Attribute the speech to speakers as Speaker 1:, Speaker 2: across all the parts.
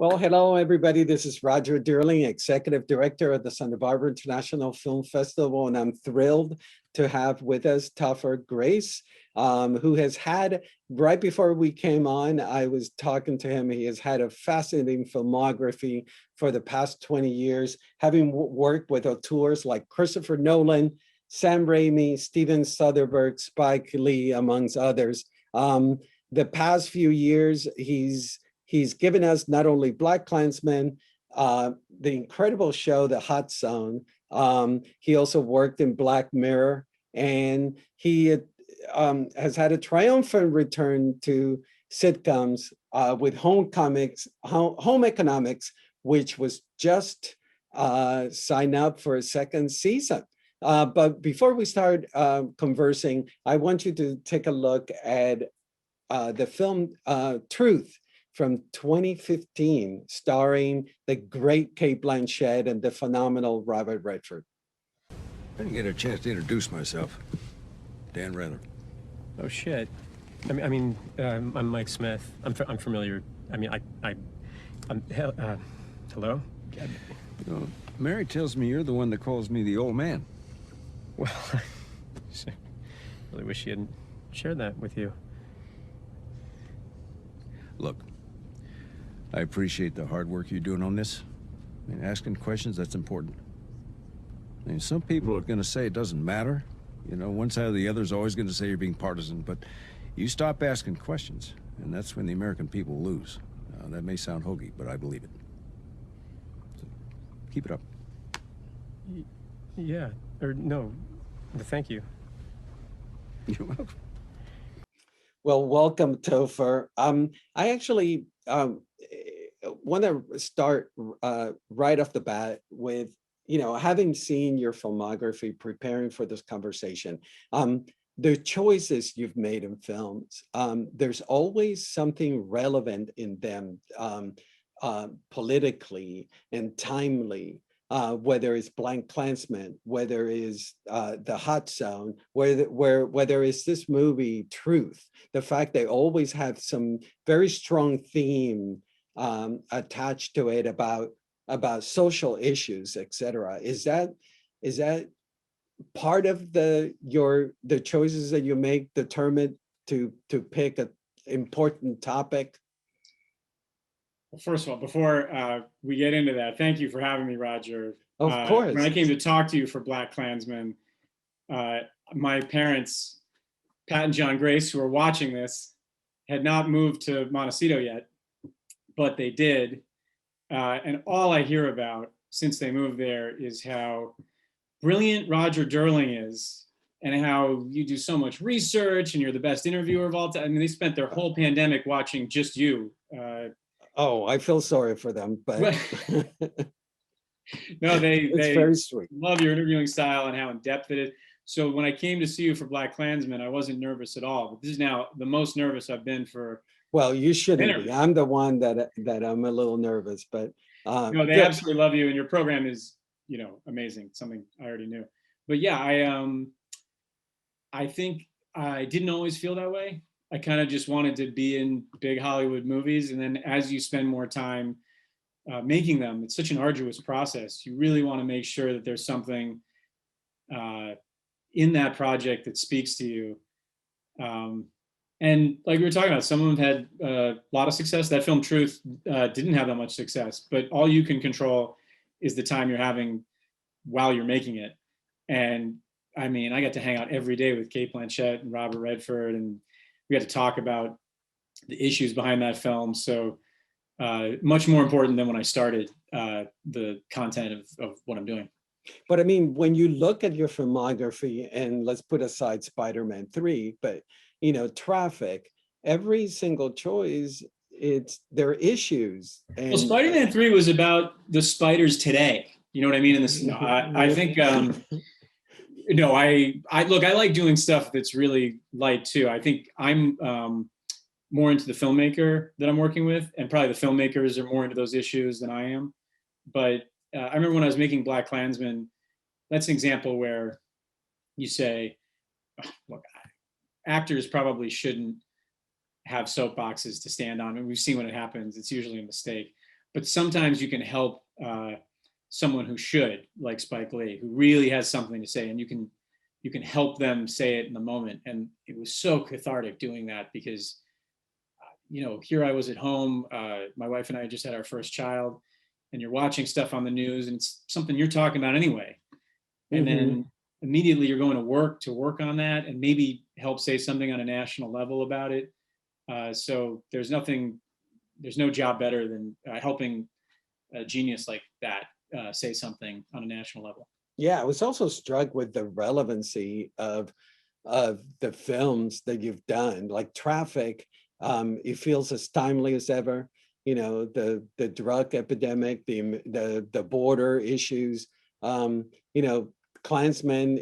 Speaker 1: Well, hello, everybody. This is Roger Durling, Executive Director of the Santa Barbara International Film Festival, and I'm thrilled to have with us Topher Grace, who has had, right before we came on, I was talking to him, he has had a fascinating filmography for the past 20 years, having worked with auteurs like Christopher Nolan, Sam Raimi, Steven Soderbergh, Spike Lee, amongst others. The past few years, he's given us not only BlacKkKlansman, the incredible show, The Hot Zone. He also worked in Black Mirror, and he has had a triumphant return to sitcoms with Home Economics, which was just signed up for a second season. But before we start conversing, I want you to take a look at the film Truth from 2015, starring the great Cate Blanchett and the phenomenal Robert Redford.
Speaker 2: I didn't get a chance to introduce myself. Dan Rather.
Speaker 3: Oh shit! I'm Mike Smith. I'm familiar. Hello.
Speaker 2: You know, Mary tells me you're the one that calls me the old man.
Speaker 3: Well, I really wish she hadn't shared that with you.
Speaker 2: Look, I appreciate the hard work you're doing on this. I mean, asking questions, that's important. I mean, some people are going to say it doesn't matter. You know, one side or the other is always going to say you're being partisan, but you stop asking questions, and that's when the American people lose. That may sound hokey, but I believe it. So, keep it up.
Speaker 3: Yeah, or no, thank you.
Speaker 2: You're welcome.
Speaker 1: Well, welcome, Topher. I actually want to start right off the bat with, having seen your filmography, preparing for this conversation, the choices you've made in films, there's always something relevant in them politically and timely. Whether it's BlacKkKlansman, whether it's The Hot Zone, whether it's this movie Truth, the fact they always have some very strong theme attached to it about social issues, etc. Is that part of the choices that you make determined to pick an important topic?
Speaker 4: First of all, before we get into that, thank you for having me, Roger.
Speaker 1: Of course.
Speaker 4: When I came to talk to you for BlacKkKlansman, my parents, Pat and John Grace, who are watching this, had not moved to Montecito yet, but they did. And all I hear about since they moved there is how brilliant Roger Durling is and how you do so much research and you're the best interviewer of all time. I mean, they spent their whole pandemic watching just you.
Speaker 1: Oh, I feel sorry for them, but
Speaker 4: no, they
Speaker 1: very sweet.
Speaker 4: Love your interviewing style and how in depth it is. So when I came to see you for BlacKkKlansman, I wasn't nervous at all. But this is now the most nervous I've been for.
Speaker 1: Well, you shouldn't be. I'm the one that I'm a little nervous, but
Speaker 4: no, they absolutely love you, and your program is, amazing. Something I already knew. But yeah, I think I didn't always feel that way. I kind of just wanted to be in big Hollywood movies. And then as you spend more time making them, it's such an arduous process. You really want to make sure that there's something in that project that speaks to you. And like we were talking about, some of them had a lot of success. That film Truth didn't have that much success, but all you can control is the time you're having while you're making it. And I mean, I got to hang out every day with Cate Blanchett and Robert Redford, and we had to talk about the issues behind that film. So much more important than when I started the content of what I'm doing.
Speaker 1: But I mean, when you look at your filmography, and let's put aside Spider-Man 3, but Traffic, every single choice, there are issues. And,
Speaker 4: well, Spider-Man 3 was about the spiders today. You know what I mean? I think I look, I like doing stuff that's really light too. I think I'm more into the filmmaker that I'm working with, and probably the filmmakers are more into those issues than I am. But I remember when I was making BlacKkKlansman, that's an example where you say, look, actors probably shouldn't have soapboxes to stand on, and we've seen when it happens, it's usually a mistake. but sometimes you can help someone who should, like Spike Lee, who really has something to say, and you can help them say it in the moment. And it was so cathartic doing that because, here I was at home, my wife and I just had our first child, and you're watching stuff on the news, and it's something you're talking about anyway. And then immediately you're going to work on that and maybe help say something on a national level about it. So there's no job better than helping a genius like that say something on a national level.
Speaker 1: Yeah, I was also struck with the relevancy of the films that you've done, like Traffic. It feels as timely as ever. The drug epidemic, the border issues. Klansman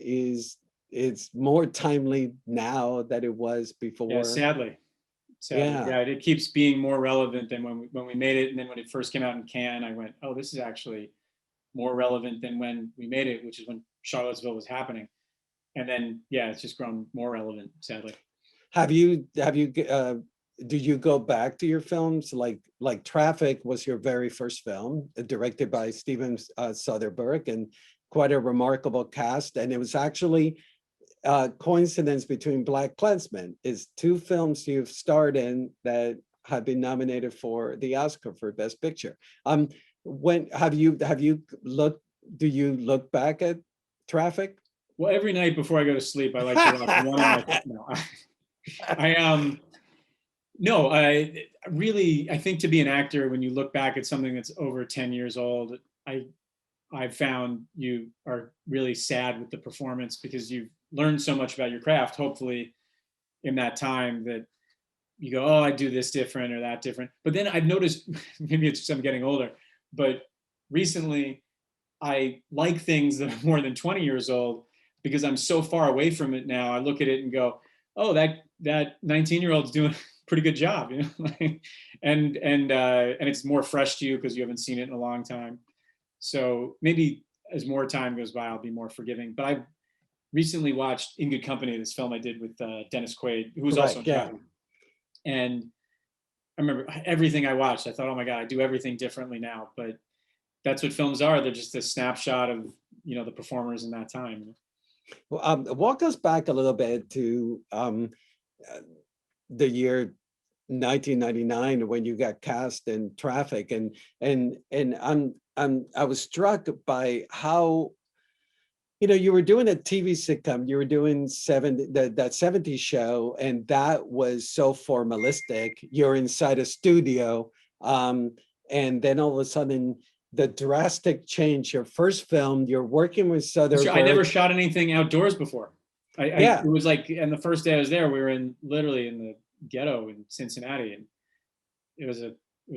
Speaker 1: it's more timely now than it was before.
Speaker 4: Yeah, sadly,
Speaker 1: Yeah.
Speaker 4: yeah, it keeps being more relevant than when we made it, and then when it first came out in Cannes, I went, oh, this is actually more relevant than when we made it, which is when Charlottesville was happening. And then, yeah, it's just grown more relevant, sadly.
Speaker 1: Did you go back to your films? Like Traffic was your very first film, directed by Steven Soderbergh, and quite a remarkable cast. And it was actually a coincidence between BlacKkKlansman is two films you've starred in that have been nominated for the Oscar for Best Picture. When have you looked? Do you look back at Traffic?
Speaker 4: Well, every night before I go to sleep, I like to watch one of my. No, I really, I think to be an actor, when you look back at something that's over 10 years old, I've found you are really sad with the performance because you've learned so much about your craft, hopefully in that time, that you go, oh, I do this different or that different. But then I've noticed, maybe it's just I'm getting older, but recently I like things that are more than 20 years old because I'm so far away from it now. I look at it and go, oh, that 19-year-old's doing a pretty good job, and it's more fresh to you because you haven't seen it in a long time. So maybe as more time goes by, I'll be more forgiving. But I recently watched In Good Company, this film I did with Dennis Quaid, who was also in Traffic. And I remember everything I watched, I thought, oh my God, I do everything differently now. But that's what films are. They're just a snapshot of, the performers in that time.
Speaker 1: Well, walk us back a little bit to the year 1999 when you got cast in Traffic, and I was struck by how you were doing a TV sitcom, you were doing that 70s show, and that was so formalistic. You're inside a studio, and then all of a sudden the drastic change. Your first film, you're working with Soderbergh.
Speaker 4: I never shot anything outdoors before. It was like, and the first day I was there, we were literally in the ghetto in Cincinnati, and it was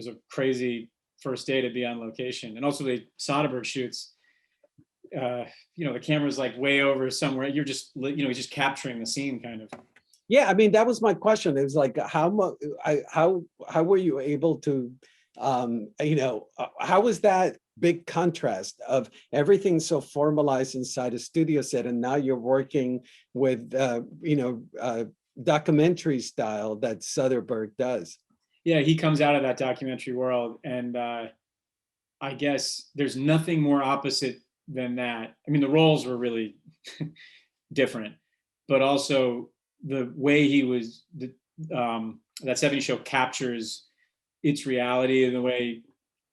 Speaker 4: a crazy first day to be on location. And also the Soderbergh shoots, the camera's like way over somewhere. You're just, he's just capturing the scene kind of.
Speaker 1: Yeah, I mean, that was my question. It was like, how were you able to, how was that big contrast of everything so formalized inside a studio set, and now you're working with, documentary style that Soderbergh does?
Speaker 4: Yeah, he comes out of that documentary world, and I guess there's nothing more opposite than that. I mean, the roles were really different, but also the way he was, that 70s show captures its reality, and the way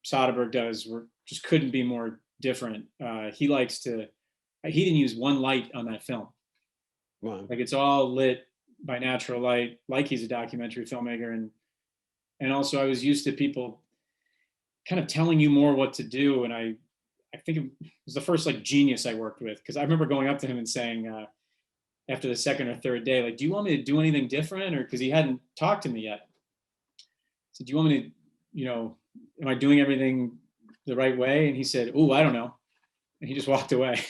Speaker 4: Soderbergh does just couldn't be more different. He didn't use one light on that film.
Speaker 1: Wow.
Speaker 4: Like, it's all lit by natural light, like he's a documentary filmmaker. And also I was used to people kind of telling you more what to do. And I think it was the first genius I worked with, because I remember going up to him and saying, after the second or third day, do you want me to do anything different? Or, because he hadn't talked to me yet. So, do you want me to, am I doing everything the right way? And he said, oh, I don't know. And he just walked away.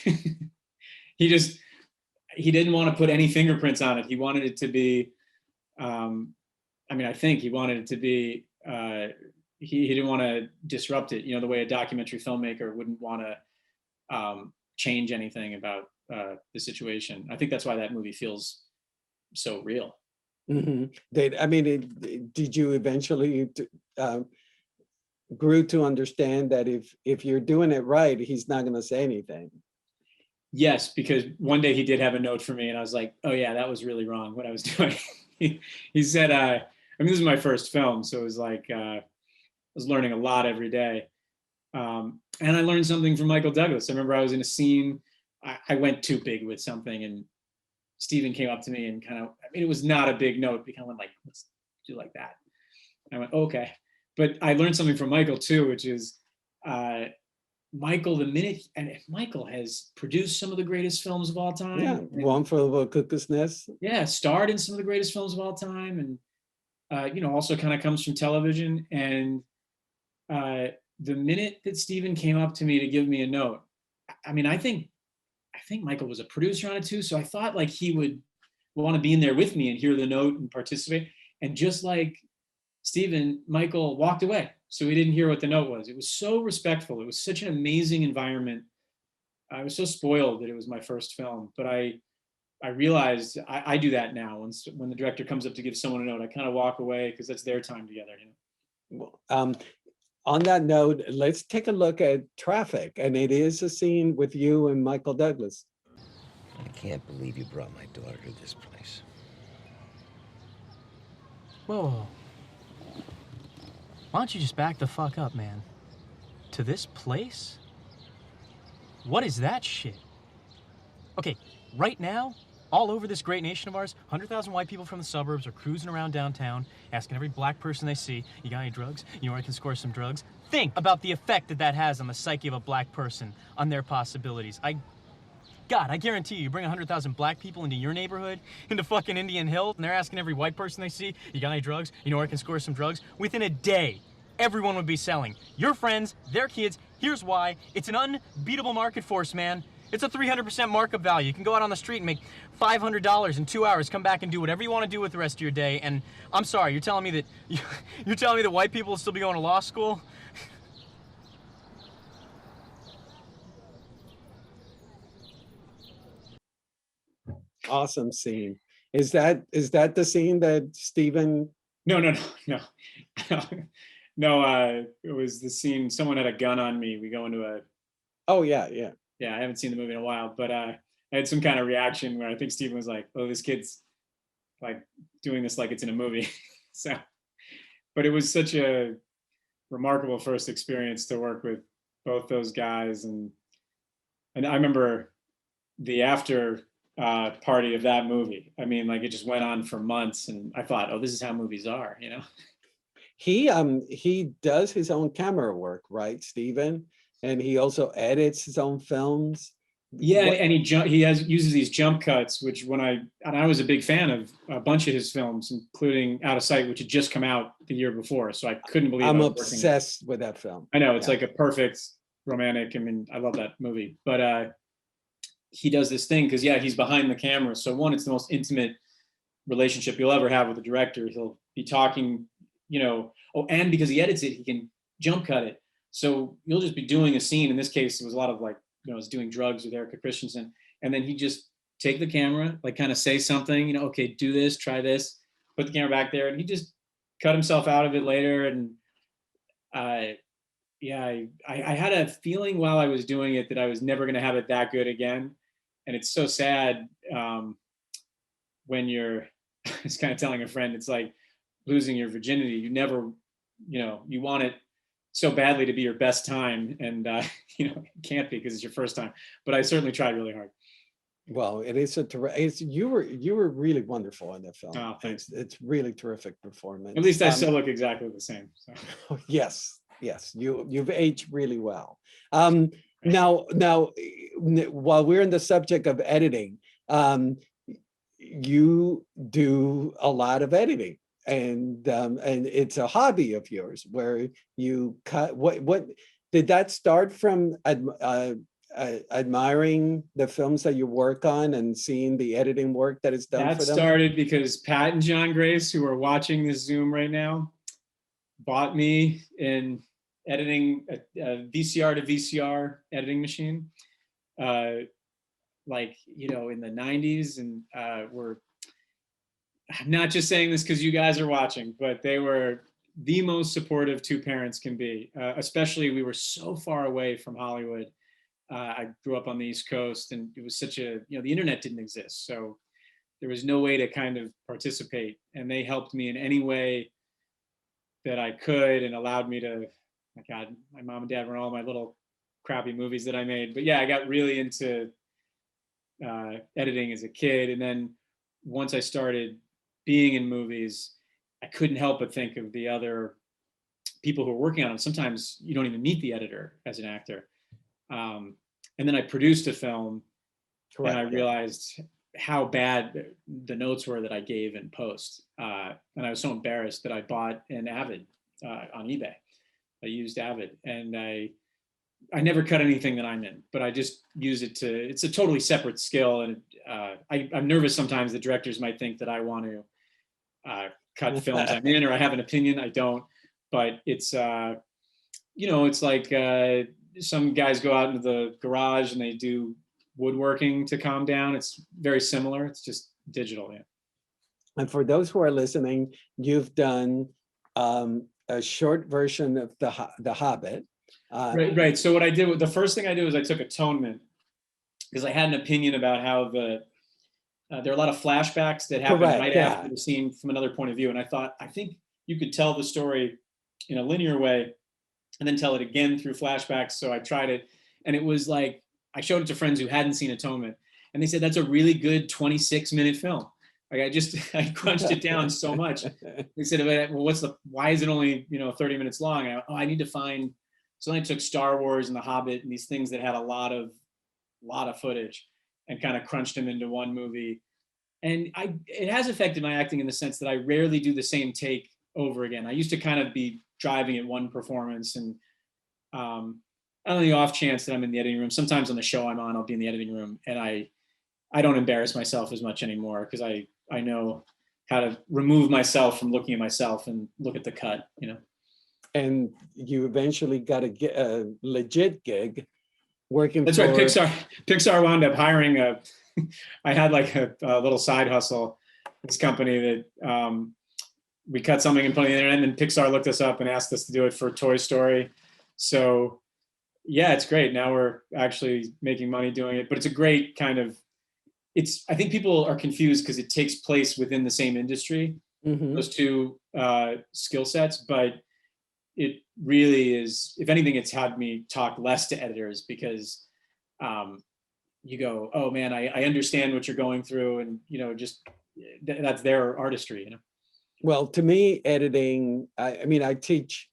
Speaker 4: He didn't want to put any fingerprints on it. He wanted it to be, I think he wanted it to be, he didn't want to disrupt it, the way a documentary filmmaker wouldn't want to change anything about the situation. I think that's why that movie feels so real.
Speaker 1: Mm-hmm. Did you eventually grew to understand that if you're doing it right, he's not going to say anything.
Speaker 4: Yes, because one day he did have a note for me, and I was like, "Oh yeah, that was really wrong what I was doing." He said, "I mean, this is my first film, so it was like I was learning a lot every day." And I learned something from Michael Douglas. I remember I was in a scene. I went too big with something, and Steven came up to me and kind of, I mean, it was not a big note, but kind of went like, let's do like that. And I went, okay. But I learned something from Michael too, which is Michael, the minute, and Michael has produced some of the greatest films of all time.
Speaker 1: Yeah, One Flew Over the Cuckoo's Nest.
Speaker 4: Yeah, starred in some of the greatest films of all time. And, also kind of comes from television. And the minute that Steven came up to me to give me a note, I mean, I think Michael was a producer on it too. So I thought like he would want to be in there with me and hear the note and participate. And just like Steven, Michael walked away. So we didn't hear what the note was. It was so respectful. It was such an amazing environment. I was so spoiled that it was my first film, but I realized I do that now. When the director comes up to give someone a note, I kind of walk away because that's their time together.
Speaker 1: On that note, let's take a look at Traffic, and it is a scene with you and Michael Douglas.
Speaker 5: I can't believe you brought my daughter to this place.
Speaker 6: Whoa. Why don't you just back the fuck up, man? To this place? What is that shit? Okay, right now, all over this great nation of ours, 100,000 white people from the suburbs are cruising around downtown, asking every black person they see, you got any drugs? You know where I can score some drugs? Think about the effect that has on the psyche of a black person, on their possibilities. God, I guarantee you bring 100,000 black people into your neighborhood, into fucking Indian Hill, and they're asking every white person they see, you got any drugs? You know where I can score some drugs? Within a day, everyone would be selling. Your friends, their kids, here's why. It's an unbeatable market force, man. It's a 300% markup value. You can go out on the street and make $500 in 2 hours, come back and do whatever you want to do with the rest of your day. And I'm sorry, you're telling me that white people will still be going to law school?
Speaker 1: Awesome scene. Is that the scene that Steven?
Speaker 4: No. It was the scene. Someone had a gun on me. We go into a.
Speaker 1: Oh yeah.
Speaker 4: Yeah, I haven't seen the movie in a while, but I had some kind of reaction where I think Steven was like, "Oh, this kid's like doing this like it's in a movie." So, but it was such a remarkable first experience to work with both those guys, and I remember the after party of that movie. I mean, like it just went on for months, and I thought, "Oh, this is how movies are," you know.
Speaker 1: He does his own camera work, right, Steven? And he also edits his own films.
Speaker 4: Yeah, and he uses these jump cuts, which I was a big fan of a bunch of his films, including Out of Sight, which had just come out the year before. So I couldn't believe
Speaker 1: I'm obsessed with that film.
Speaker 4: I know it's like a perfect romantic. I mean, I love that movie, but he does this thing because he's behind the camera. So one, it's the most intimate relationship you'll ever have with a director. He'll be talking, and because he edits it, he can jump cut it. So you'll just be doing a scene. In this case, it was a lot of like, I was doing drugs with Erica Christensen. And then he'd just take the camera, like kind of say something, okay, do this, try this, put the camera back there. And he just cut himself out of it later. And I had a feeling while I was doing it that I was never going to have it that good again. And it's so sad when you're, it's kind of telling a friend, it's like losing your virginity. You never, you want it so badly to be your best time, and it can't be because it's your first time. But I certainly tried really hard.
Speaker 1: Well, it is you were really wonderful in that film.
Speaker 4: Oh, thanks.
Speaker 1: It's really terrific performance.
Speaker 4: At least I still look exactly the same. So.
Speaker 1: Yes, you've aged really well. Now, while we're in the subject of editing, you do a lot of editing. And it's a hobby of yours where you cut. What did that start from? Admiring the films that you work on and seeing the editing work that is done for them? That
Speaker 4: started because Pat and John Grace, who are watching this Zoom right now, bought me an editing a VCR to VCR editing machine, in the 90s, and we're. I'm not just saying this because you guys are watching, but they were the most supportive two parents can be. Especially, we were so far away from Hollywood. I grew up on the East Coast, and it was such a, the internet didn't exist, so there was no way to kind of participate. And they helped me in any way that I could, and allowed me to. My God, my mom and dad were in all my little crappy movies that I made. But yeah, I got really into editing as a kid, and then once I started being in movies, I couldn't help but think of the other people who are working on them. Sometimes you don't even meet the editor as an actor. And then I produced a film,
Speaker 1: Correct.
Speaker 4: and I realized how bad the notes were that I gave in post. And I was so embarrassed that I bought an Avid on eBay. I used Avid, and I never cut anything that I'm in, but I just use it to, it's a totally separate skill. And I'm nervous sometimes that directors might think that I want to cut films I'm in, or I have an opinion. I don't, but it's, it's like some guys go out into the garage and they do woodworking to calm down. It's very similar. It's just digital. Yeah.
Speaker 1: And for those who are listening, you've done a short version of the Hobbit.
Speaker 4: Right. So what I did, the first thing I did was I took Atonement, because I had an opinion about how there are a lot of flashbacks that happen right after the scene from another point of view. And I think you could tell the story in a linear way and then tell it again through flashbacks. So I tried it, and it was like, I showed it to friends who hadn't seen Atonement, and they said, that's a really good 26-minute film. Like I crunched it down so much. They said, well, why is it only, 30 minutes long? I need to find, so then I took Star Wars and The Hobbit and these things that had a lot of footage and kind of crunched them into one movie. And it has affected my acting in the sense that I rarely do the same take over again. I used to kind of be driving at one performance, and on the off chance that I'm in the editing room, sometimes on the show I'm on, I'll be in the editing room, and I don't embarrass myself as much anymore, because I know how to remove myself from looking at myself and look at the cut,
Speaker 1: And you eventually got a legit gig working.
Speaker 4: That's right. Pixar wound up hiring I had like a little side hustle, this company that we cut something and put on the internet, and then Pixar looked us up and asked us to do it for Toy Story. So yeah, it's great. Now we're actually making money doing it, but it's a great kind of, I think people are confused because it takes place within the same industry, those two skill sets, but it really is, if anything, it's had me talk less to editors, because you go, oh man, I understand what you're going through, and just that's their artistry,
Speaker 1: Well, to me, editing, I teach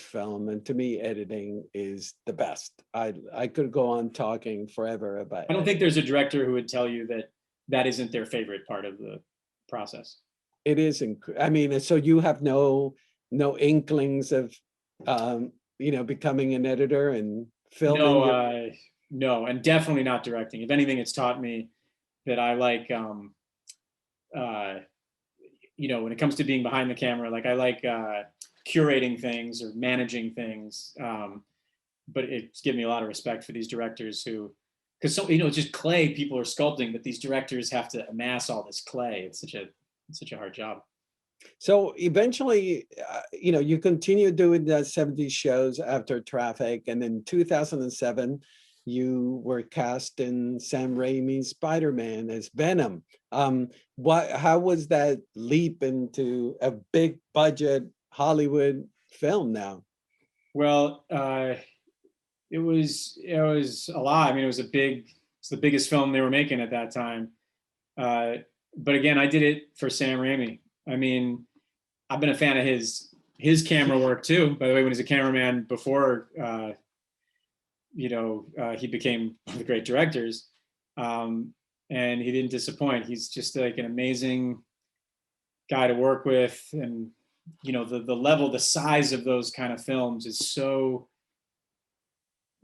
Speaker 1: film, and to me, editing is the best. I could go on talking forever about
Speaker 4: I don't think there's a director who would tell you that isn't their favorite part of the process.
Speaker 1: It is, so you have no inklings of, becoming an editor and filming?
Speaker 4: No, and definitely not directing. If anything, it's taught me that I like, when it comes to being behind the camera, like I like curating things or managing things. But it's given me a lot of respect for these directors because it's just clay people are sculpting, but these directors have to amass all this clay. It's such a hard job.
Speaker 1: So eventually, you continue doing the 70s shows after Traffic, and in 2007, you were cast in Sam Raimi's Spider-Man as Venom. How was that leap into a big budget Hollywood film now?
Speaker 4: Well, it was a lot. It was the biggest film they were making at that time. But again, I did it for Sam Raimi. I've been a fan of his camera work too, by the way, when he's a cameraman before, he became one of the great directors. And he didn't disappoint. He's just like an amazing guy to work with. And, the level, the size of those kind of films is so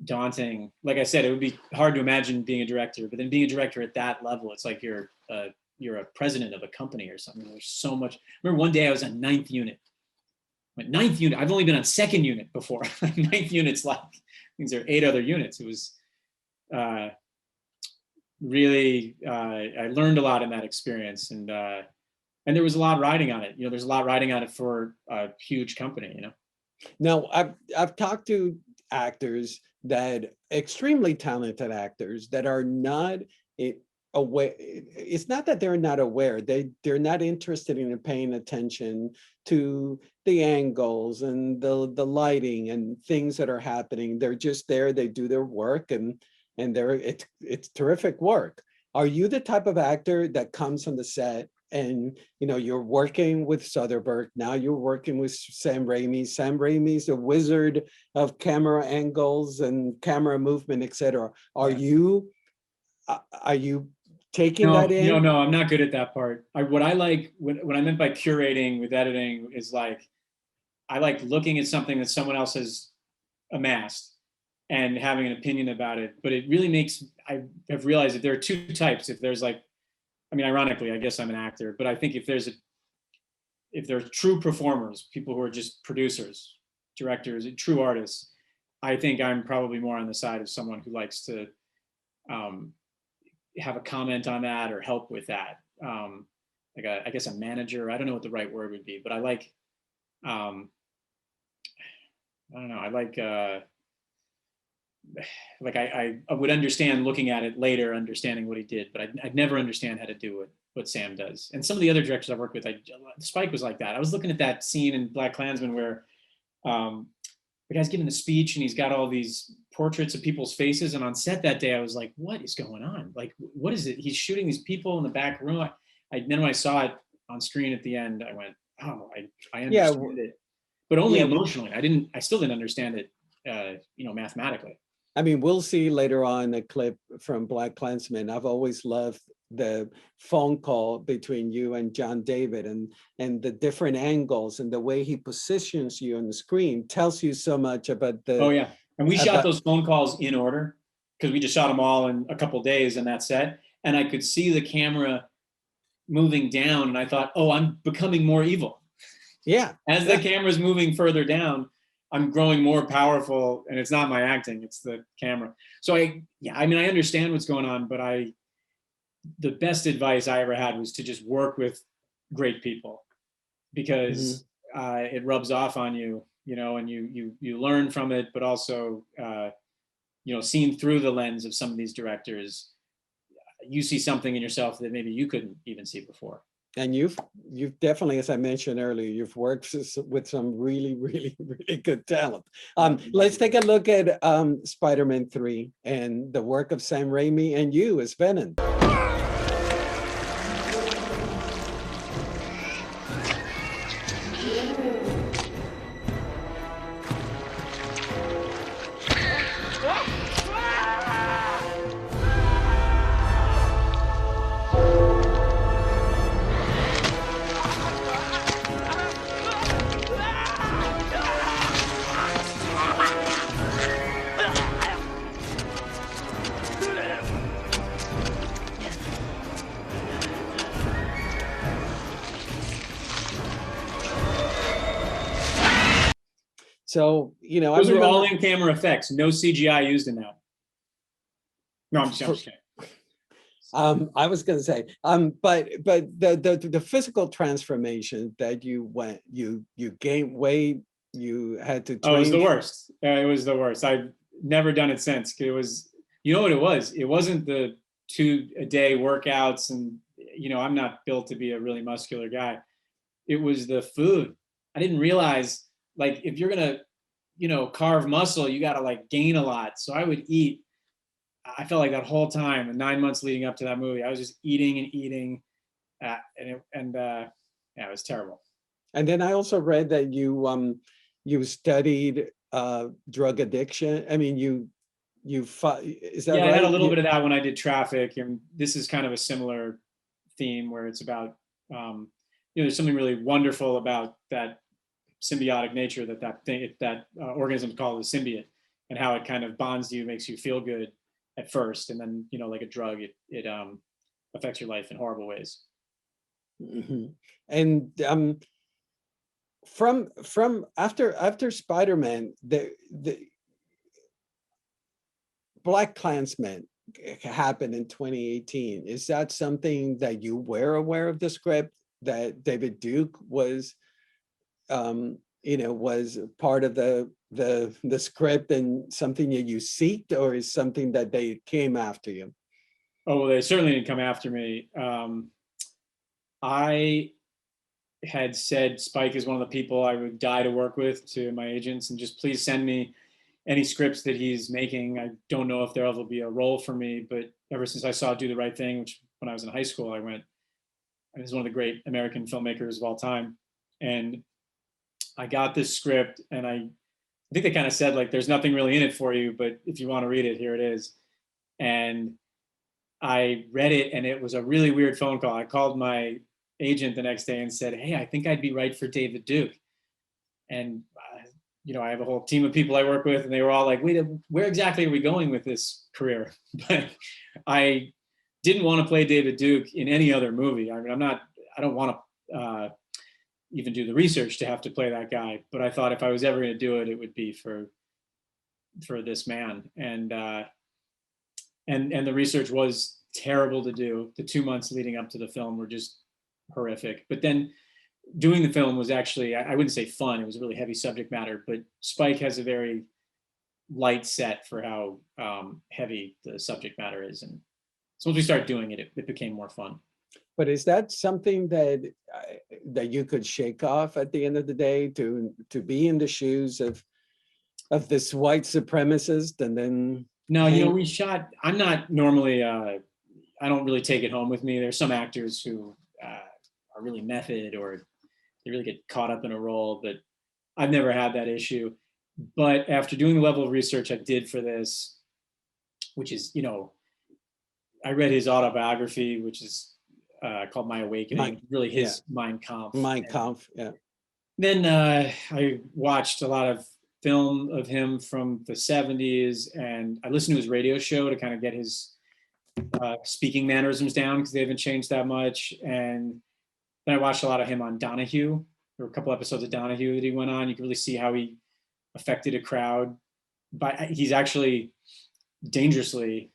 Speaker 4: daunting. Like I said, it would be hard to imagine being a director, but then being a director at that level, it's like you're a president of a company or something. There's so much. I remember one day I was on 9th unit. Ninth unit. I've only been on 2nd unit before. 9th unit's like means there are 8 other units. It was really I learned a lot in that experience, and and there was a lot riding on it. There's a lot riding on it for a huge company.
Speaker 1: Now, I've talked to actors that extremely talented actors that are not aware. It's not that they're not aware. They're not interested in paying attention to the angles and the lighting and things that are happening. They're just there. They do their work, and it's terrific work. Are you the type of actor that comes on the set and you're working with Soderbergh, now you're working with Sam Raimi. Sam Raimi's a wizard of camera angles and camera movement, etc. Are you taking
Speaker 4: No,
Speaker 1: that in?
Speaker 4: no, I'm not good at that part. What I like, what I meant by curating with editing is like, I like looking at something that someone else has amassed and having an opinion about it. But it really I have realized that there are two types. If there's like, ironically, I guess I'm an actor, but I think if they're true performers, people who are just producers, directors, true artists, I think I'm probably more on the side of someone who likes to have a comment on that or help with that. I guess a manager. I don't know what the right word would be, but I like. I don't know. I like. I would understand looking at it later, understanding what he did, but I'd never understand how to do what Sam does. And some of the other directors I've worked with, Spike was like that. I was looking at that scene in BlacKkKlansman where the guy's giving the speech and he's got all these portraits of people's faces. And on set that day, I was like, what is going on? Like, what is it? He's shooting these people in the back room. Then when I saw it on screen at the end, I went, oh, I understand it, but only emotionally. I still didn't understand it, mathematically.
Speaker 1: We'll see later on a clip from BlacKkKlansman. I've always loved the phone call between you and John David, and the different angles and the way he positions you on the screen tells you so much about the.
Speaker 4: Oh yeah, and we shot those phone calls in order because we just shot them all in a couple of days in that set, and I could see the camera moving down, and I thought, oh, I'm becoming more evil.
Speaker 1: Yeah.
Speaker 4: As the camera's moving further down, I'm growing more powerful, and it's not my acting, it's the camera. So I understand what's going on, but the best advice I ever had was to just work with great people, because it rubs off on you, and you learn from it, but also, seen through the lens of some of these directors, you see something in yourself that maybe you couldn't even see before.
Speaker 1: And you've definitely, as I mentioned earlier, you've worked with some really, really, really good talent. Let's take a look at Spider-Man 3 and the work of Sam Raimi and you as Venom. So,
Speaker 4: those were all in-camera effects, no CGI used in that. No, I'm just kidding.
Speaker 1: I was going to say, but the physical transformation that you gained weight, you had to train.
Speaker 4: Oh, it was the worst. It was the worst. I've never done it since. It was, what it was? It wasn't the 2-a-day workouts, and I'm not built to be a really muscular guy. It was the food. I didn't realize, like, if you're gonna, carve muscle, you gotta like gain a lot. So I would eat. I felt like that whole time, the 9 months leading up to that movie, I was just eating and eating, it was terrible. And
Speaker 1: then I also read that you studied drug addiction. Is that right?
Speaker 4: I had a little bit of that when I did Traffic, and this is kind of a similar theme where it's about, there's something really wonderful about that symbiotic nature that organism is called a symbiote, and how it kind of bonds you, makes you feel good at first, and then like a drug, it affects your life in horrible ways.
Speaker 1: Mm-hmm. And from after Spider-Man, the BlacKkKlansman happened in 2018. Is that something that you were aware of the script that David Duke was, was part of the script and something that you seeked, or is something that they came after you?
Speaker 4: Oh, well, they certainly didn't come after me. I had said Spike is one of the people I would die to work with to my agents, and just please send me any scripts that he's making. I don't know if there will be a role for me, but ever since I saw Do the Right Thing, which when I was in high school, I went, he's one of the great American filmmakers of all time. And I got this script, and I think they kind of said, like, there's nothing really in it for you, but if you want to read it, here it is. And I read it, and it was a really weird phone call. I called my agent the next day and said, hey, I think I'd be right for David Duke. And, I have a whole team of people I work with, and they were all like, wait, where exactly are we going with this career? But I didn't want to play David Duke in any other movie. I mean, I don't want to even do the research to have to play that guy. But I thought if I was ever going to do it, it would be for this man. And the research was terrible to do. The 2 months leading up to the film were just horrific. But then doing the film was actually, I wouldn't say fun. It was a really heavy subject matter, but Spike has a very light set for how heavy the subject matter is. And so once we started doing it, it became more fun.
Speaker 1: But is that something that you could shake off at the end of the day, to be in the shoes of this white supremacist? And then
Speaker 4: no, we shot. I'm not normally. I don't really take it home with me. There's some actors who are really method, or they really get caught up in a role, but I've never had that issue. But after doing the level of research I did for this, which is, I read his autobiography, which is called My Awakening, really his Mein Kampf.
Speaker 1: Mein Kampf, yeah.
Speaker 4: Then I watched a lot of film of him from the 70s, and I listened to his radio show to kind of get his speaking mannerisms down, because they haven't changed that much. And then I watched a lot of him on Donahue. There were a couple episodes of Donahue that he went on. You can really see how he affected a crowd. But he's actually dangerously,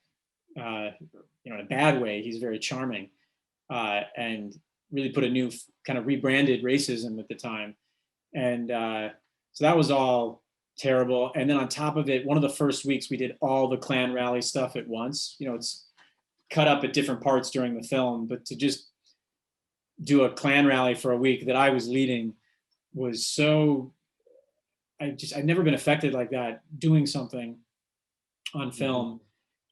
Speaker 4: in a bad way, he's very charming, and really put a new kind of rebranded racism at the time. And so that was all terrible. And then on top of it, one of the first weeks we did all the Klan rally stuff at once. It's cut up at different parts during the film, but to just do a Klan rally for a week that I was leading was so, I'd never been affected like that doing something on film. Mm-hmm.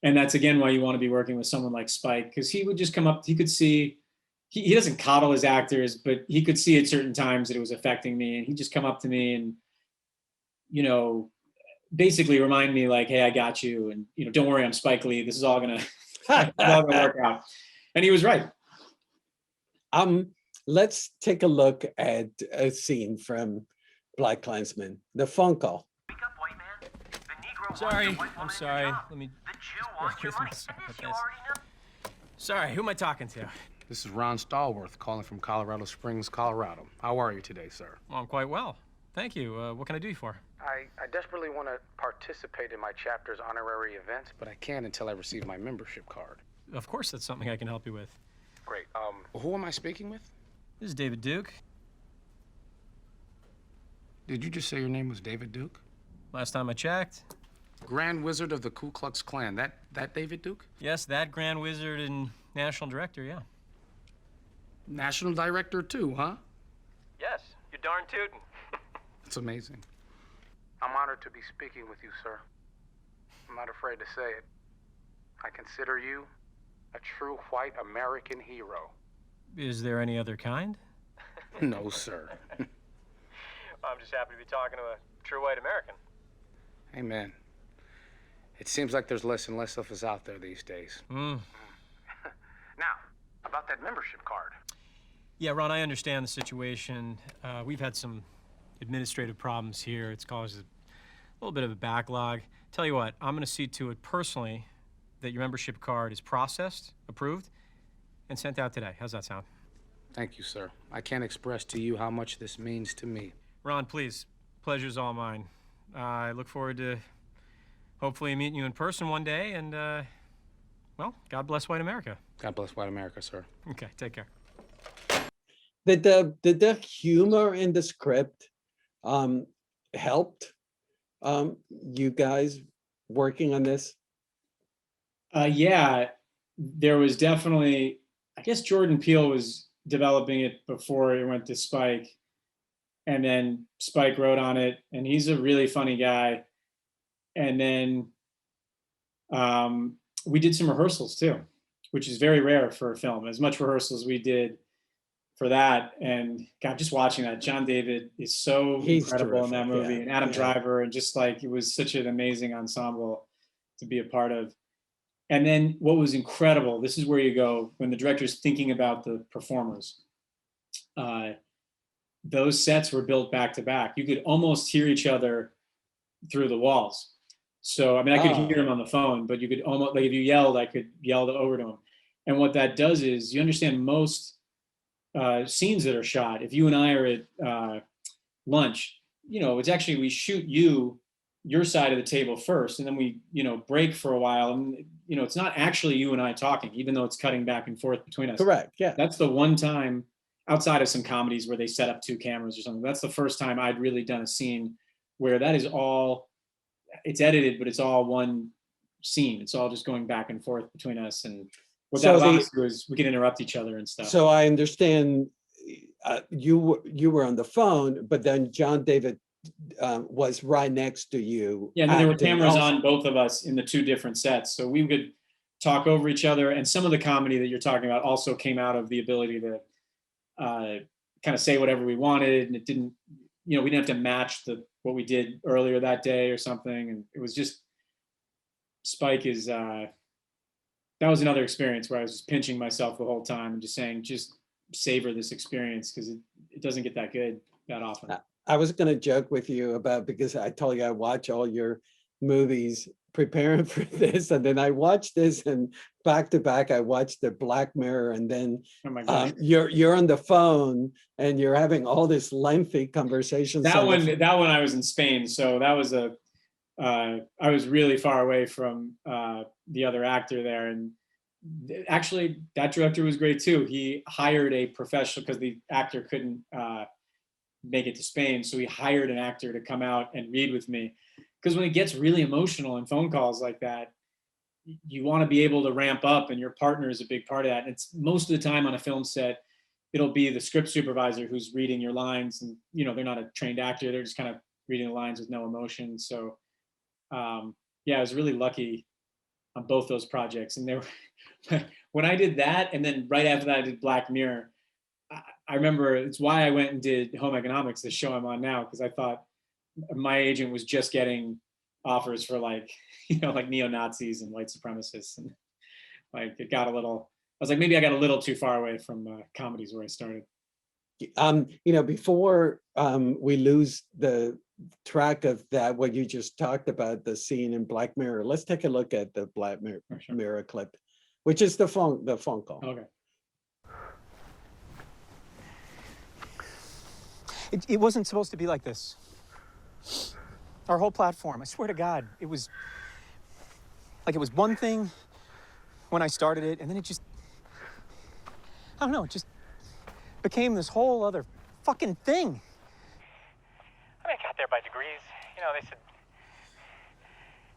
Speaker 4: And that's again why you want to be working with someone like Spike, because he would just come up, he could see, he doesn't coddle his actors, but he could see at certain times that it was affecting me, and he'd just come up to me and, basically remind me like, hey, I got you, and don't worry, I'm Spike Lee, this is all gonna work out. And he was right.
Speaker 1: Let's take a look at a scene from BlacKkKlansman, the phone call.
Speaker 7: Wake up, white man. The Negro
Speaker 3: Sorry,
Speaker 7: wants a white
Speaker 3: I'm
Speaker 7: woman
Speaker 3: sorry.
Speaker 7: in the job.
Speaker 3: Let me.
Speaker 7: The Jew wants your life, and this you already know.
Speaker 3: Sorry, who am I talking to?
Speaker 8: This is Ron Stallworth calling from Colorado Springs, Colorado. How are you today, sir?
Speaker 3: Well, I'm quite well. Thank you. What can I do you for?
Speaker 8: I desperately want to participate in my chapter's honorary events, but I can't until I receive my membership card.
Speaker 3: Of course, that's something I can help you with.
Speaker 8: Great. Who am I speaking with?
Speaker 3: This is David Duke.
Speaker 8: Did you just say your name was David Duke?
Speaker 3: Last time I checked.
Speaker 8: Grand Wizard of the Ku Klux Klan. That David Duke?
Speaker 3: Yes, that Grand Wizard and National Director, yeah.
Speaker 8: National Director too, huh?
Speaker 3: Yes, you're darn tootin'.
Speaker 8: It's amazing. I'm honored to be speaking with you, sir. I'm not afraid to say it. I consider you a true white American hero.
Speaker 3: Is there any other kind?
Speaker 8: No, sir.
Speaker 3: I'm just happy to be talking to a true white American.
Speaker 8: Amen. It seems like there's less and less of us out there these days. Now, about that membership card.
Speaker 3: Yeah, Ron, I understand the situation. We've had some administrative problems here. It's caused a little bit of a backlog. Tell you what, I'm going to see to it personally that your membership card is processed, approved, and sent out today. How's that sound?
Speaker 8: Thank you, sir. I can't express to you how much this means to me.
Speaker 3: Ron, please. Pleasure's all mine. I look forward to hopefully meeting you in person one day, and, well, God bless white America.
Speaker 8: God bless white America, sir.
Speaker 3: Okay, take care.
Speaker 1: Did the humor in the script helped you guys working on this?
Speaker 4: Yeah, there was definitely, I guess Jordan Peele was developing it before it went to Spike. And then Spike wrote on it, and he's a really funny guy. And then we did some rehearsals too, which is very rare for a film. As much rehearsals we did for that, and God, just watching that, John David is so
Speaker 1: He's
Speaker 4: incredible in that
Speaker 1: terrific,
Speaker 4: movie,
Speaker 1: yeah,
Speaker 4: and Adam
Speaker 1: yeah.
Speaker 4: Driver, and just like it was such an amazing ensemble to be a part of. And then what was incredible, this is where you go when the director's thinking about the performers. Those sets were built back to back. You could almost hear each other through the walls. So, I mean, I could hear him on the phone, but you could almost, like if you yelled, I could yell over to him. And what that does is you understand most scenes that are shot. If you and I are at lunch, you know, it's actually, we shoot your side of the table first, and then we, you know, break for a while. And, you know, it's not actually you and I talking, even though it's cutting back and forth between us.
Speaker 1: Correct, yeah.
Speaker 4: That's the one time outside of some comedies where they set up two cameras or something. That's the first time I'd really done a scene where that is all, it's edited, but it's all one scene. It's all just going back and forth between us. And what that allowed us to do is we can interrupt each other and stuff.
Speaker 1: So I understand you were on the phone, but then John David was right next to you.
Speaker 4: Yeah, and then there were
Speaker 1: acting
Speaker 4: cameras
Speaker 1: also.
Speaker 4: on both of us in the two different sets. So we could talk over each other. And some of the comedy that you're talking about also came out of the ability to kind of say whatever we wanted. And it didn't, you know, we didn't have to match what we did earlier that day or something. And it was just, Spike is, that was another experience where I was just pinching myself the whole time and just saying, just savor this experience, because it doesn't get that good that often.
Speaker 1: I was going to joke with you about, because I told you I watch all your movies preparing for this, and then I watched this, and back to back I watched the Black Mirror, and then
Speaker 4: Oh my gosh.
Speaker 1: you're on the phone and you're having all this lengthy conversations.
Speaker 4: That one I was in Spain, so that was I was really far away from the other actor there, and actually that director was great too. He hired a professional, because the actor couldn't make it to Spain, so he hired an actor to come out and read with me. Because when it gets really emotional in phone calls like that, you want to be able to ramp up, and your partner is a big part of that. And it's most of the time on a film set, it'll be the script supervisor who's reading your lines, and you know, they're not a trained actor, they're just kind of reading the lines with no emotion. So yeah, I was really lucky on both those projects. And they were when I did that, and then right after that I did Black Mirror, I remember it's why I went and did Home Economics, the show I'm on now, because I thought my agent was just getting offers for like, you know, like neo-Nazis and white supremacists, and like it got a little, I was like, maybe I got a little too far away from comedies where I started.
Speaker 1: You know, before we lose the track of that, what you just talked about, the scene in Black Mirror, let's take a look at the Black Mirror clip, which is the phone call.
Speaker 4: Okay.
Speaker 6: It wasn't supposed to be like this. Our whole platform, I swear to God, it was one thing when I started it, and then it just, I don't know, it just became this whole other fucking thing.
Speaker 9: I mean, I got there by degrees. You know, they said,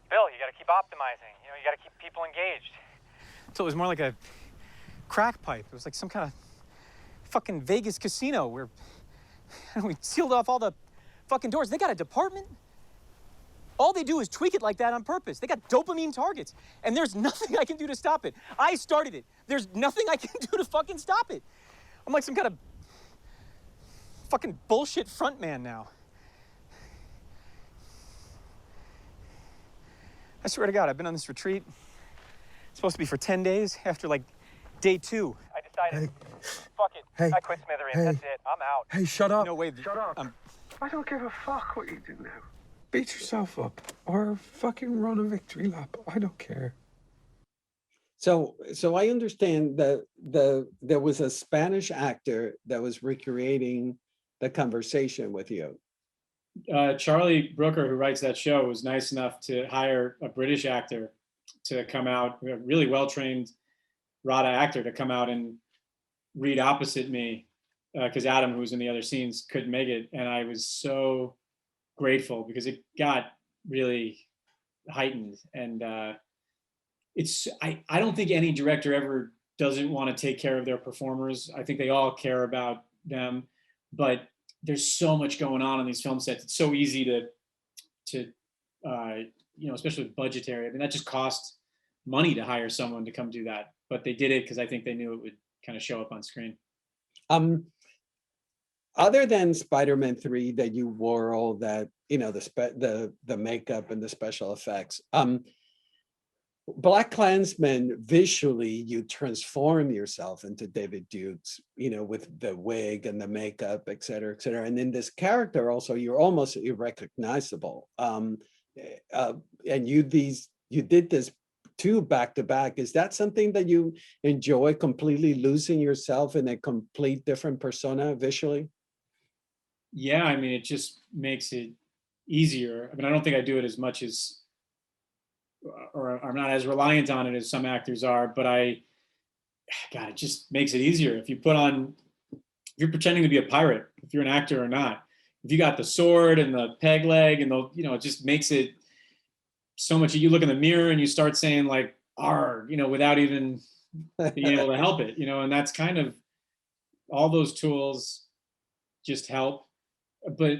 Speaker 9: Bill, you gotta keep optimizing. You know, you gotta keep people engaged.
Speaker 6: So it was more like a crack pipe. It was like some kind of fucking Vegas casino where we sealed off all the fucking doors. They got a department. All they do is tweak it like that on purpose. They got dopamine targets, and there's nothing I can do to stop it. I started it. There's nothing I can do to fucking stop it. I'm like some kind of fucking bullshit front man now. I swear to God, I've been on this retreat. It's supposed to be for 10 days. After like day 2,
Speaker 9: I decided, fuck it. I quit Smithereens. That's it. I'm out.
Speaker 10: Hey, shut up.
Speaker 6: no way.
Speaker 10: Shut up.
Speaker 6: I'm
Speaker 10: I don't give a fuck what you do now. Beat yourself up or fucking run a victory lap. I don't care.
Speaker 1: So I understand that there was a Spanish actor that was recreating the conversation with you.
Speaker 4: Charlie Brooker, who writes that show, was nice enough to hire a British actor to come out, a really well-trained RADA actor to come out and read opposite me because Adam, who was in the other scenes, couldn't make it, and I was so grateful because it got really heightened. And I don't think any director ever doesn't want to take care of their performers. I think they all care about them, but there's so much going on these film sets. It's so easy to especially with budgetary. I mean, that just costs money to hire someone to come do that, but they did it because I think they knew it would kind of show up on screen.
Speaker 1: Other than Spider-Man 3 that you wore all that, the makeup and the special effects, Black Klansman, visually, you transform yourself into David Dukes, with the wig and the makeup, et cetera, et cetera. And in this character also, you're almost irrecognizable. And you did this two back to back. Is that something that you enjoy, completely losing yourself in a complete different persona visually?
Speaker 4: Yeah, I mean, it just makes it easier. I mean, I don't think I do it as much as, or I'm not as reliant on it as some actors are, but it just makes it easier. If you're pretending to be a pirate, if you're an actor or not, if you got the sword and the peg leg and it just makes it so much. You look in the mirror and you start saying like, "Arr," without even being able to help it, and that's kind of, all those tools just help. But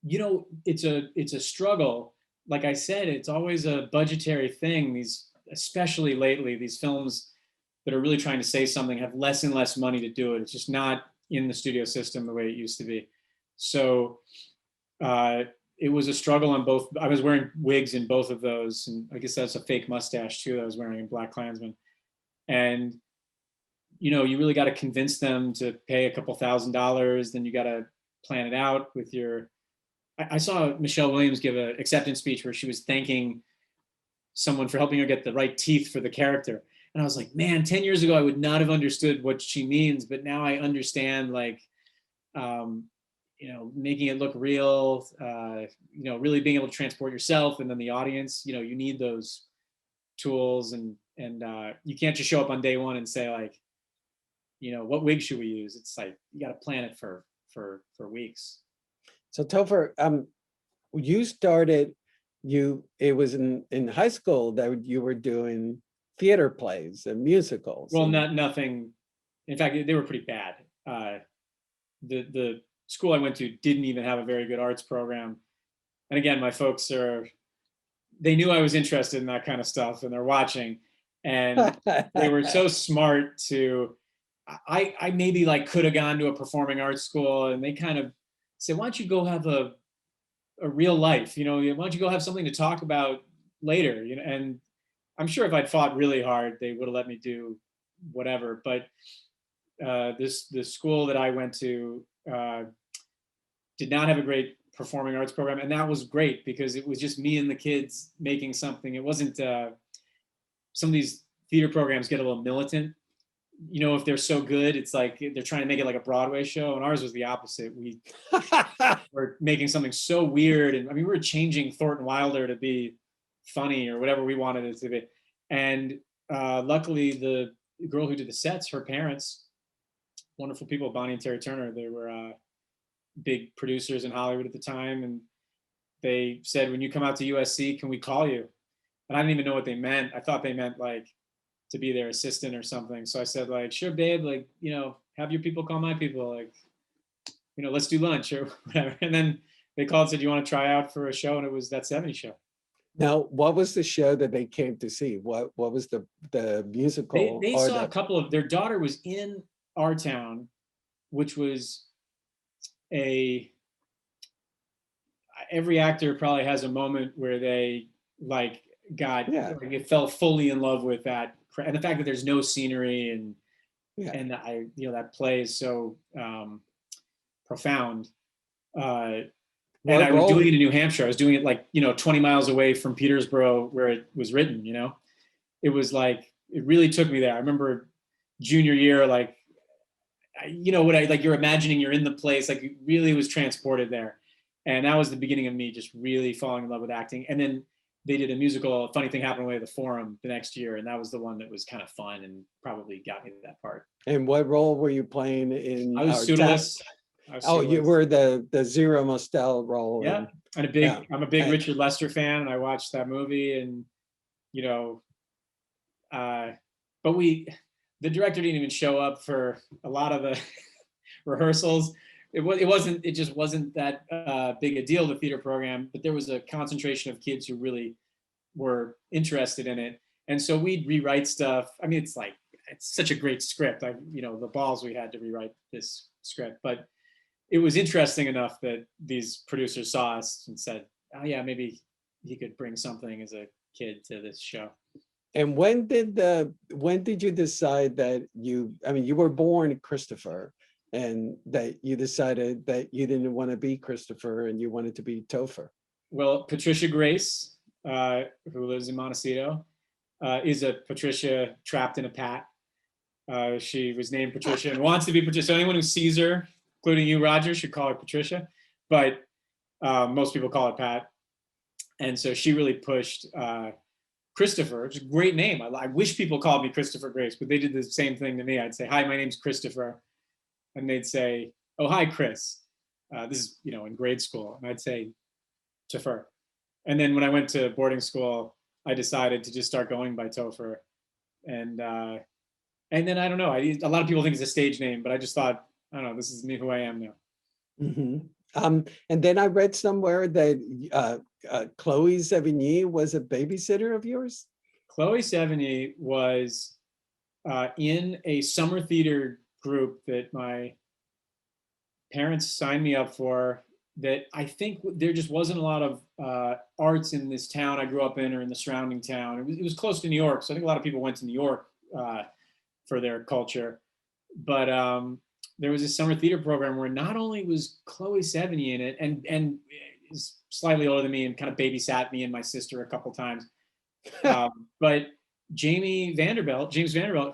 Speaker 4: it's a struggle. Like I said, it's always a budgetary thing. Especially lately, these films that are really trying to say something have less and less money to do it. It's just not in the studio system the way it used to be. So it was a struggle on both. I was wearing wigs in both of those, and I guess that's a fake mustache too that I was wearing in Black Klansman. And you really got to convince them to pay a couple $1,000s. Then you got to plan it out with your. I saw Michelle Williams give an acceptance speech where she was thanking someone for helping her get the right teeth for the character. And I was like, man, 10 years ago, I would not have understood what she means, but now I understand, like, making it look real, really being able to transport yourself and then the audience, you need those tools, and you can't just show up on day one and say like, what wig should we use? It's like, you got to plan it for weeks.
Speaker 1: So Topher, you started, it was in high school that you were doing theater plays and musicals.
Speaker 4: Well, nothing. In fact, they were pretty bad. The school I went to didn't even have a very good arts program. And again, my folks they knew I was interested in that kind of stuff, and they're watching, and they were so smart I maybe like could have gone to a performing arts school, and they kind of said, why don't you go have a real life, why don't you go have something to talk about later, and I'm sure if I'd fought really hard, they would have let me do whatever. But the school that I went to did not have a great performing arts program, and that was great because it was just me and the kids making something. It wasn't some of these theater programs get a little militant. If they're so good, it's like they're trying to make it like a Broadway show, and ours was the opposite. We were making something so weird, and I mean, we were changing Thornton Wilder to be funny or whatever we wanted it to be. And luckily, the girl who did the sets, her parents, wonderful people, Bonnie and Terry Turner, they were big producers in Hollywood at the time, and they said, when you come out to USC, can we call you? And I didn't even know what they meant. I thought they meant like to be their assistant or something. So I said like, sure, babe, like, have your people call my people, like, let's do lunch or whatever. And then they called and said, you want to try out for a show? And it was That 70s Show.
Speaker 1: Now, what was the show that they came to see? What was the musical?
Speaker 4: They saw a couple of, their daughter was in Our Town, which was every actor probably has a moment where they like it fell fully in love with that, and the fact that there's no scenery and that play is so profound. And I was doing it in New Hampshire. I was doing it like 20 miles away from Petersboro where it was written. It was like, it really took me there. I remember junior year, like, you're imagining you're in the place, like, it really was transported there. And that was the beginning of me just really falling in love with acting. And then they did a musical, A Funny Thing Happened Away at the Forum the next year, and that was the one that was kind of fun and probably got me to that part.
Speaker 1: And what role were you playing in?
Speaker 4: I was
Speaker 1: our
Speaker 4: Pseudolus.
Speaker 1: Oh, you were the Zero Mostel role.
Speaker 4: Yeah, and I'm a big Richard Lester fan, and I watched that movie, and you know, but the director didn't even show up for a lot of the rehearsals. It just wasn't that big a deal, the theater program, but there was a concentration of kids who really were interested in it. And so we'd rewrite stuff. I mean, it's such a great script. The balls we had to rewrite this script, but it was interesting enough that these producers saw us and said, oh yeah, maybe he could bring something as a kid to this show.
Speaker 1: And when did you decide that you were born Christopher, and that you decided that you didn't want to be Christopher and you wanted to be Topher?
Speaker 4: Well, Patricia Grace, who lives in Montecito, is a Patricia trapped in a Pat. She was named Patricia and wants to be Patricia. So anyone who sees her, including you, Roger, should call her Patricia, but most people call her Pat. And so she really pushed Christopher, which is a great name. I wish people called me Christopher Grace, but they did the same thing to me. I'd say, hi, my name's Christopher. And they'd say, oh, hi, Chris. This is, in grade school. And I'd say, Topher. And then when I went to boarding school, I decided to just start going by Topher. And then, I don't know, a lot of people think it's a stage name, but I just thought, I don't know, this is me, who I am now.
Speaker 1: Mm-hmm. And then I read somewhere that Chloe Sevigny was a babysitter of yours?
Speaker 4: Chloe Sevigny was in a summer theater group that my parents signed me up for, that I think there just wasn't a lot of arts in this town I grew up in or in the surrounding town. It was close to New York, so I think a lot of people went to New York for their culture. But there was a summer theater program where not only was Chloe Sevigny in it, and is slightly older than me and kind of babysat me and my sister a couple times, but James Vanderbilt,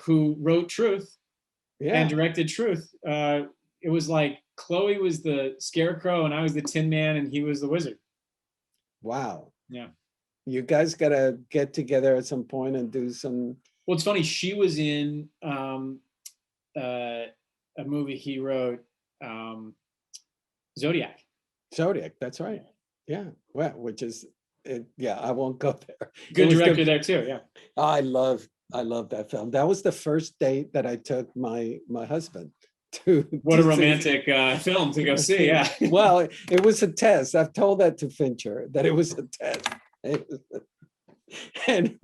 Speaker 4: who wrote Truth and directed Truth. It was like Chloe was the Scarecrow and I was the Tin Man and he was the Wizard.
Speaker 1: Wow.
Speaker 4: Yeah.
Speaker 1: You guys got to get together at some point and do some.
Speaker 4: Well, it's funny. She was in a movie he wrote, Zodiac.
Speaker 1: That's right. Yeah. Well, which is, I won't go there.
Speaker 4: Good director there too. Yeah.
Speaker 1: I love that film. That was the first date that I took my husband to.
Speaker 4: What a romantic film to go see. Yeah.
Speaker 1: Well, it was a test. I've told that to Fincher, that it was a test. And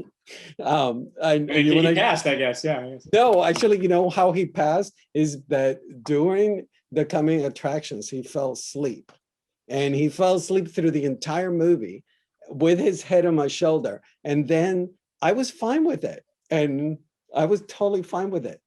Speaker 4: he passed, I guess. Yeah.
Speaker 1: No, actually, how he passed is that during the coming attractions, he fell asleep. And he fell asleep through the entire movie with his head on my shoulder. And then I was fine with it. And I was totally fine with it.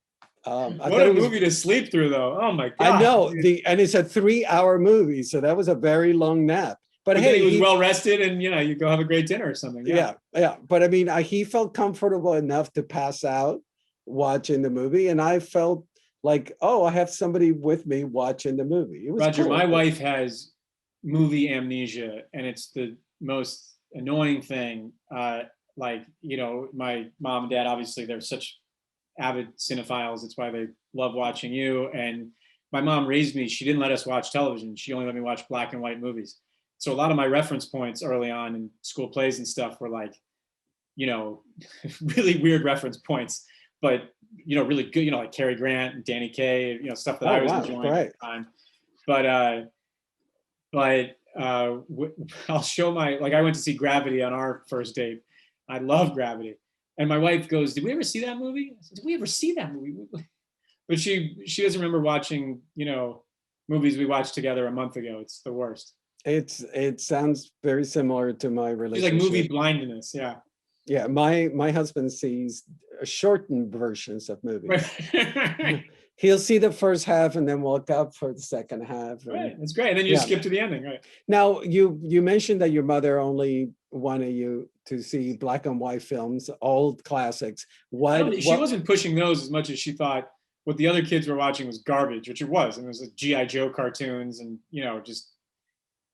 Speaker 4: What a movie to sleep through, though. Oh, my God.
Speaker 1: I know. And it's a 3-hour movie. So that was a very long nap. But hey,
Speaker 4: he was well rested and, you go have a great dinner or something.
Speaker 1: Yeah. But I mean, he felt comfortable enough to pass out watching the movie. And I felt like, oh, I have somebody with me watching the movie. It was
Speaker 4: Roger,
Speaker 1: cool.
Speaker 4: My wife has movie amnesia, and it's the most annoying thing. My mom and dad, obviously, they're such avid cinephiles. It's why they love watching you. And my mom raised me. She didn't let us watch television. She only let me watch black and white movies. So a lot of my reference points early on in school plays and stuff were like, really weird reference points, but, really good, like Cary Grant and Danny Kaye, stuff that I was enjoying at the time. But I'll show I went to see Gravity on our first date. I love Gravity. And my wife goes, did we ever see that movie? I said, did we ever see that movie? But she doesn't remember watching, movies we watched together a month ago. It's the worst.
Speaker 1: It sounds very similar to my relationship.
Speaker 4: It's like movie blindness. Yeah.
Speaker 1: Yeah. My husband sees shortened versions of movies. He'll see the first half and then walk up for the second half.
Speaker 4: Right. That's great. And then you skip to the ending. Right.
Speaker 1: Now, you mentioned that your mother only wanted you to see black and white films, old classics.
Speaker 4: She wasn't pushing those as much as she thought what the other kids were watching was garbage, which it was. And it was like G.I. Joe cartoons and, just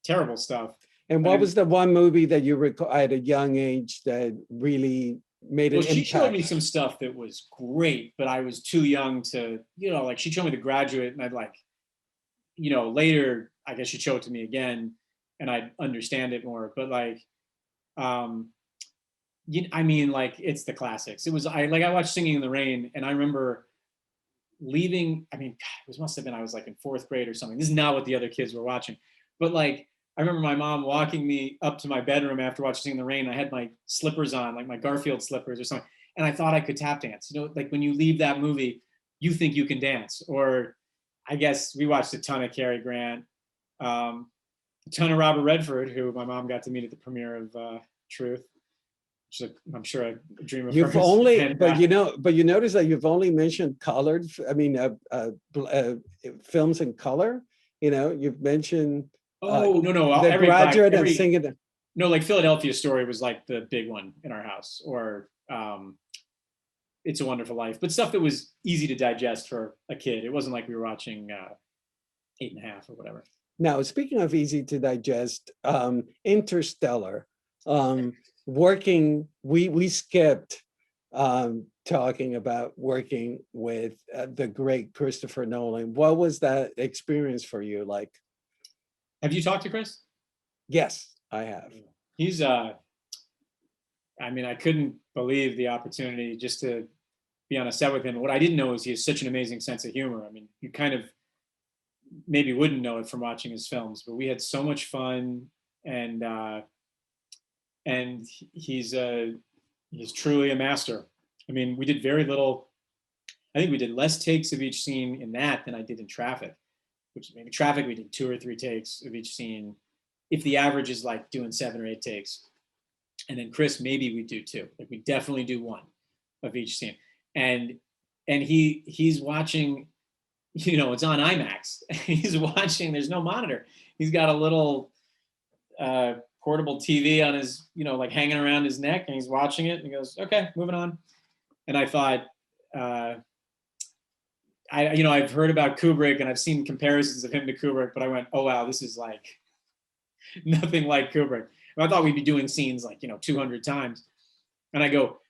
Speaker 4: terrible stuff.
Speaker 1: And what was the one movie that you recall at a young age that really made an
Speaker 4: Well, she showed me
Speaker 1: impact?
Speaker 4: some stuff that was great, but I was too young to, like she showed me The Graduate, and I'd like, later, I guess she'd show it to me again, and I'd understand it more. But like, I mean, like it's the classics. I watched Singing in the Rain, and I remember leaving. I mean, God, it must have been I was like in fourth grade or something. This is not what the other kids were watching, but like I remember my mom walking me up to my bedroom after watching Singing in the Rain. I had my slippers on, like my Garfield slippers or something, and I thought I could tap dance. Like when you leave that movie, you think you can dance. Or I guess we watched a ton of Cary Grant, a ton of Robert Redford, who my mom got to meet at the premiere of Truth. I'm sure a dream of
Speaker 1: You've
Speaker 4: hers.
Speaker 1: only,
Speaker 4: And,
Speaker 1: but you notice that you've only mentioned colored. I mean, films in color. You've mentioned.
Speaker 4: No,
Speaker 1: The Graduate and Singing.
Speaker 4: No, like Philadelphia Story was like the big one in our house, or It's a Wonderful Life, but stuff that was easy to digest for a kid. It wasn't like we were watching 8½, or whatever.
Speaker 1: Now, speaking of easy to digest, Interstellar. We skipped talking about working with the great Christopher Nolan. What was that experience for you like?
Speaker 4: Have you talked to Chris?
Speaker 1: Yes, I have.
Speaker 4: He's I mean, I couldn't believe the opportunity just to be on a set with him. What I didn't know is he has such an amazing sense of humor. I mean, you kind of maybe wouldn't know it from watching his films, but we had so much fun, and he's truly a master. I mean, we did very little. I think we did less takes of each scene in that than I did in Traffic, which maybe Traffic we did 2 or 3 takes of each scene. If the average is like doing 7 or 8 takes, and then Chris, maybe we do 2. Like we definitely do 1 of each scene, and he's watching. It's on IMAX. He's watching. There's no monitor. He's got a little portable TV on his, like hanging around his neck, and he's watching it. And he goes, "Okay, moving on." And I thought, I've heard about Kubrick and I've seen comparisons of him to Kubrick, but I went, "Oh wow, this is like nothing like Kubrick." And I thought we'd be doing scenes like 200 times, and I go,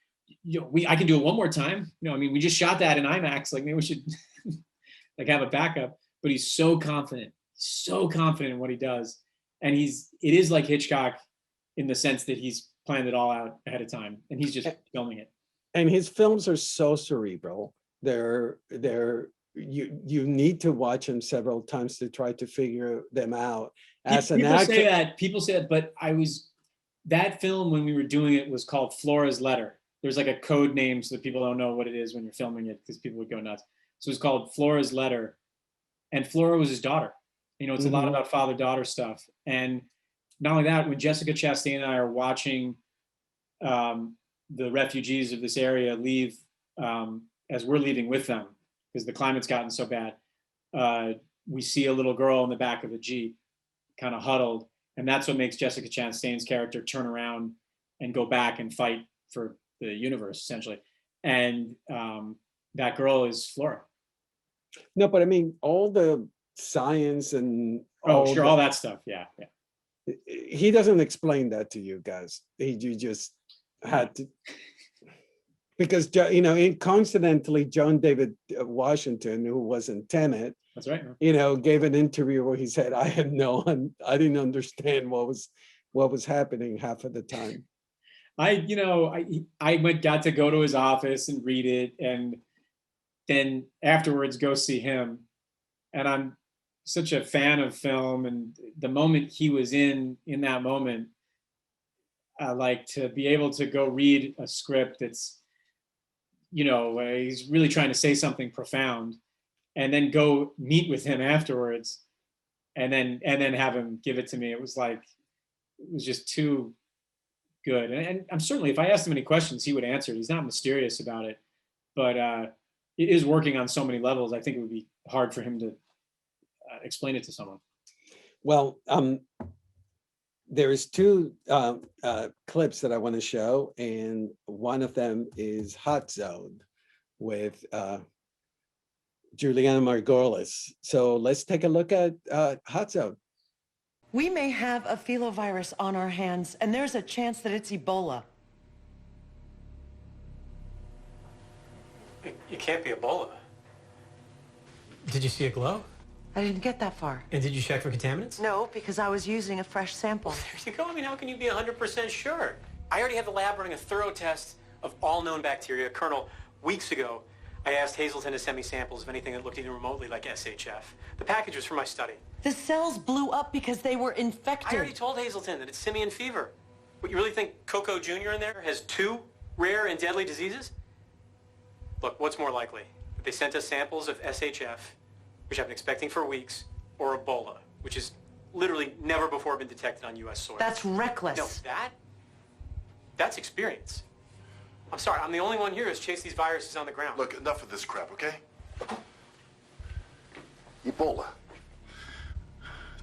Speaker 4: I can do it one more time. I mean, we just shot that in IMAX. Like maybe we should like have a backup. But he's so confident in what he does, and it is like Hitchcock in the sense that he's planned it all out ahead of time, and he's just filming it.
Speaker 1: And his films are so cerebral. You need to watch them several times to try to figure them out. As an actor,
Speaker 4: people say that, but that film when we were doing it was called Flora's Letter. There's like a code name so that people don't know what it is when you're filming it, because people would go nuts. So it's called Flora's Letter, and Flora was his daughter. It's a lot about father-daughter stuff. And not only that, when Jessica Chastain and I are watching the refugees of this area leave, as we're leaving with them, because the climate's gotten so bad, we see a little girl in the back of a Jeep, kind of huddled, and that's what makes Jessica Chastain's character turn around and go back and fight for the universe, essentially. And that girl is Flora.
Speaker 1: No, but I mean, all the science and
Speaker 4: all that stuff. Yeah.
Speaker 1: He doesn't explain that to you guys. You just had to, because coincidentally, John David Washington, who was in Tenet,
Speaker 4: that's right,
Speaker 1: gave an interview where he said, I didn't understand what was happening half of the time.
Speaker 4: I got to go to his office and read it, and then afterwards go see him. And I'm such a fan of film, and the moment he was in that moment, like to be able to go read a script that's, he's really trying to say something profound, and then go meet with him afterwards, and then have him give it to me. It was just too good. And I'm certainly, if I asked him any questions, he would answer. He's not mysterious about it, but it is working on so many levels. I think it would be hard for him to explain it to someone.
Speaker 1: Well, there's 2 clips that I want to show, and one of them is Hot Zone with Juliana Margulies. So let's take a look at Hot Zone.
Speaker 11: We may have a filovirus on our hands, and there's a chance that it's Ebola.
Speaker 6: It can't be Ebola. Did you see it glow?
Speaker 11: I didn't get that far.
Speaker 6: And did you check for contaminants?
Speaker 11: No, because I was using a fresh sample.
Speaker 6: There you go. I mean, how can you be 100% sure? I already have the lab running a thorough test of all known bacteria. Colonel, weeks ago, I asked Hazelton to send me samples of anything that looked even remotely like SHF. The package was for my study.
Speaker 11: The cells blew up because they were infected.
Speaker 6: I already told Hazelton that it's simian fever. What, you really think Coco Jr. in there has 2 rare and deadly diseases? Look, what's more likely? That they sent us samples of SHF, which I've been expecting for weeks, or Ebola, which has literally never before been detected on U.S. soil.
Speaker 11: That's reckless.
Speaker 6: No, that's experience. I'm sorry, I'm the only one here who's chased these viruses on the ground.
Speaker 12: Look, enough of this crap, okay? Ebola.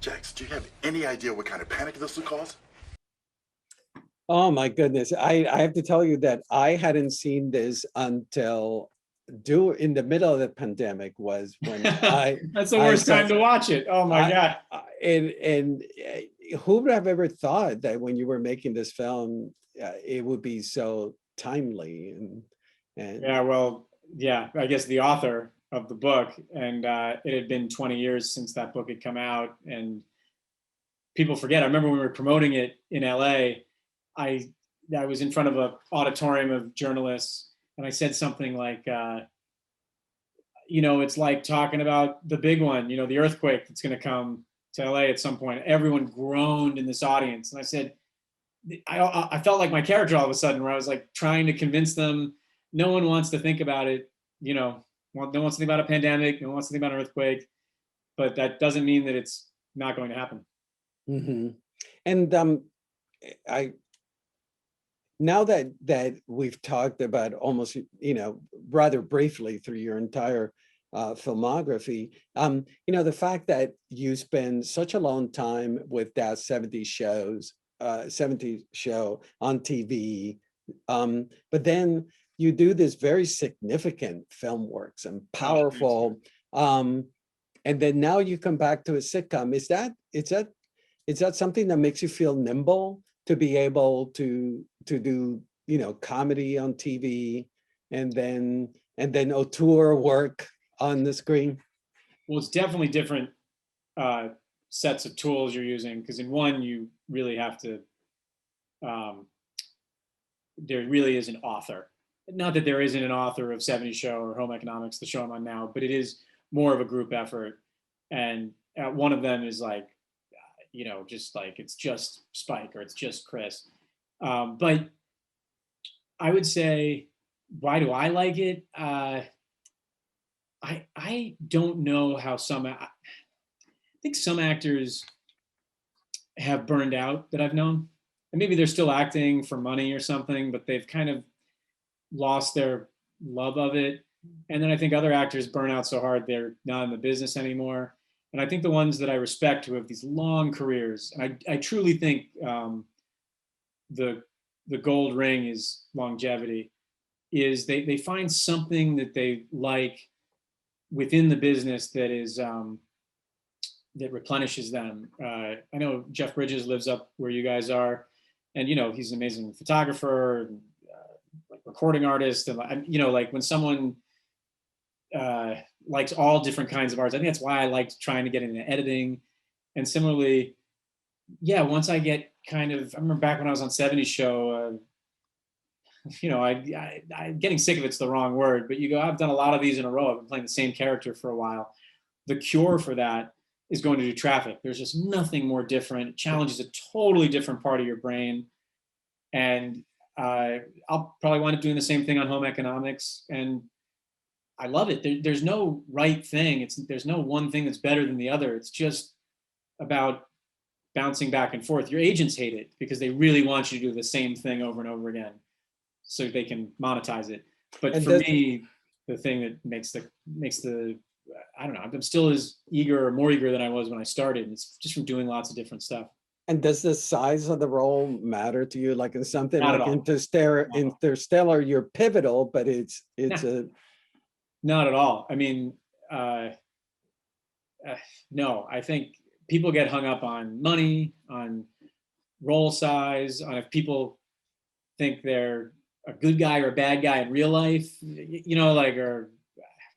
Speaker 12: Jax, do you have any idea what kind of panic this will cause?
Speaker 1: Oh my goodness. I have to tell you that I hadn't seen this until in the middle of the pandemic was when
Speaker 4: That's the worst time to watch it. Oh my God.
Speaker 1: And who would have ever thought that when you were making this film, it would be so timely and
Speaker 4: Yeah, well, yeah, I guess the author of the book, and it had been 20 years since that book had come out, and people forget. I remember when we were promoting it in LA, I was in front of an auditorium of journalists, and I said something like, it's like talking about the big one, the earthquake that's going to come to LA at some point. Everyone groaned in this audience, and I said, I felt like my character all of a sudden, where I was like trying to convince them, no one wants to think about it, no one wants to think about a pandemic, no one wants to think about an earthquake, but that doesn't mean that it's not going to happen.
Speaker 1: Mm-hmm. And now that we've talked about almost, rather briefly through your entire filmography, the fact that you spend such a long time with that 70s show on TV, but then you do this very significant film works and powerful, and then now you come back to a sitcom. Is that something that makes you feel nimble to be able to do comedy on TV and then auteur work on the screen?
Speaker 4: Well, it's definitely different sets of tools you're using, because in one you really have to there really is an author. Not that there isn't an author of 70 Show or Home Economics, the show I'm on now, but it is more of a group effort. And one of them is like, just like it's just Spike or it's just Chris. But I would say, why do I like it? I don't know how I think some actors have burned out that I've known. And maybe they're still acting for money or something, but they've kind of lost their love of it. And then I think other actors burn out so hard they're not in the business anymore. And I think the ones that I respect who have these long careers, and I truly think the gold ring is longevity, is they find something that they like within the business that is that replenishes them. I know Jeff Bridges lives up where you guys are, and he's an amazing photographer, like recording artist, and like when someone likes all different kinds of arts. I think that's why I liked trying to get into editing. And similarly, yeah, once I get I remember back when I was on 70 Show, I getting sick of it's the wrong word, but you go, I've done a lot of these in a row. I've been playing the same character for a while. The cure for that is going to do Traffic. There's just nothing more different. It challenges a totally different part of your brain. And I'll probably wind up doing the same thing on Home Economics. And I love it. There's no right thing. There's no one thing that's better than the other. It's just about bouncing back and forth. Your agents hate it because they really want you to do the same thing over and over again so they can monetize it. But for me, the thing that makes the I don't know, I'm still as eager or more eager than I was when I started. It's just from doing lots of different stuff.
Speaker 1: And does the size of the role matter to you? Like in something
Speaker 4: Not
Speaker 1: like
Speaker 4: at all.
Speaker 1: Interstellar, you're pivotal, but it's
Speaker 4: Not at all. I mean, no, I think people get hung up on money, on role size, on if people think they're a good guy or a bad guy in real life, you know, like, or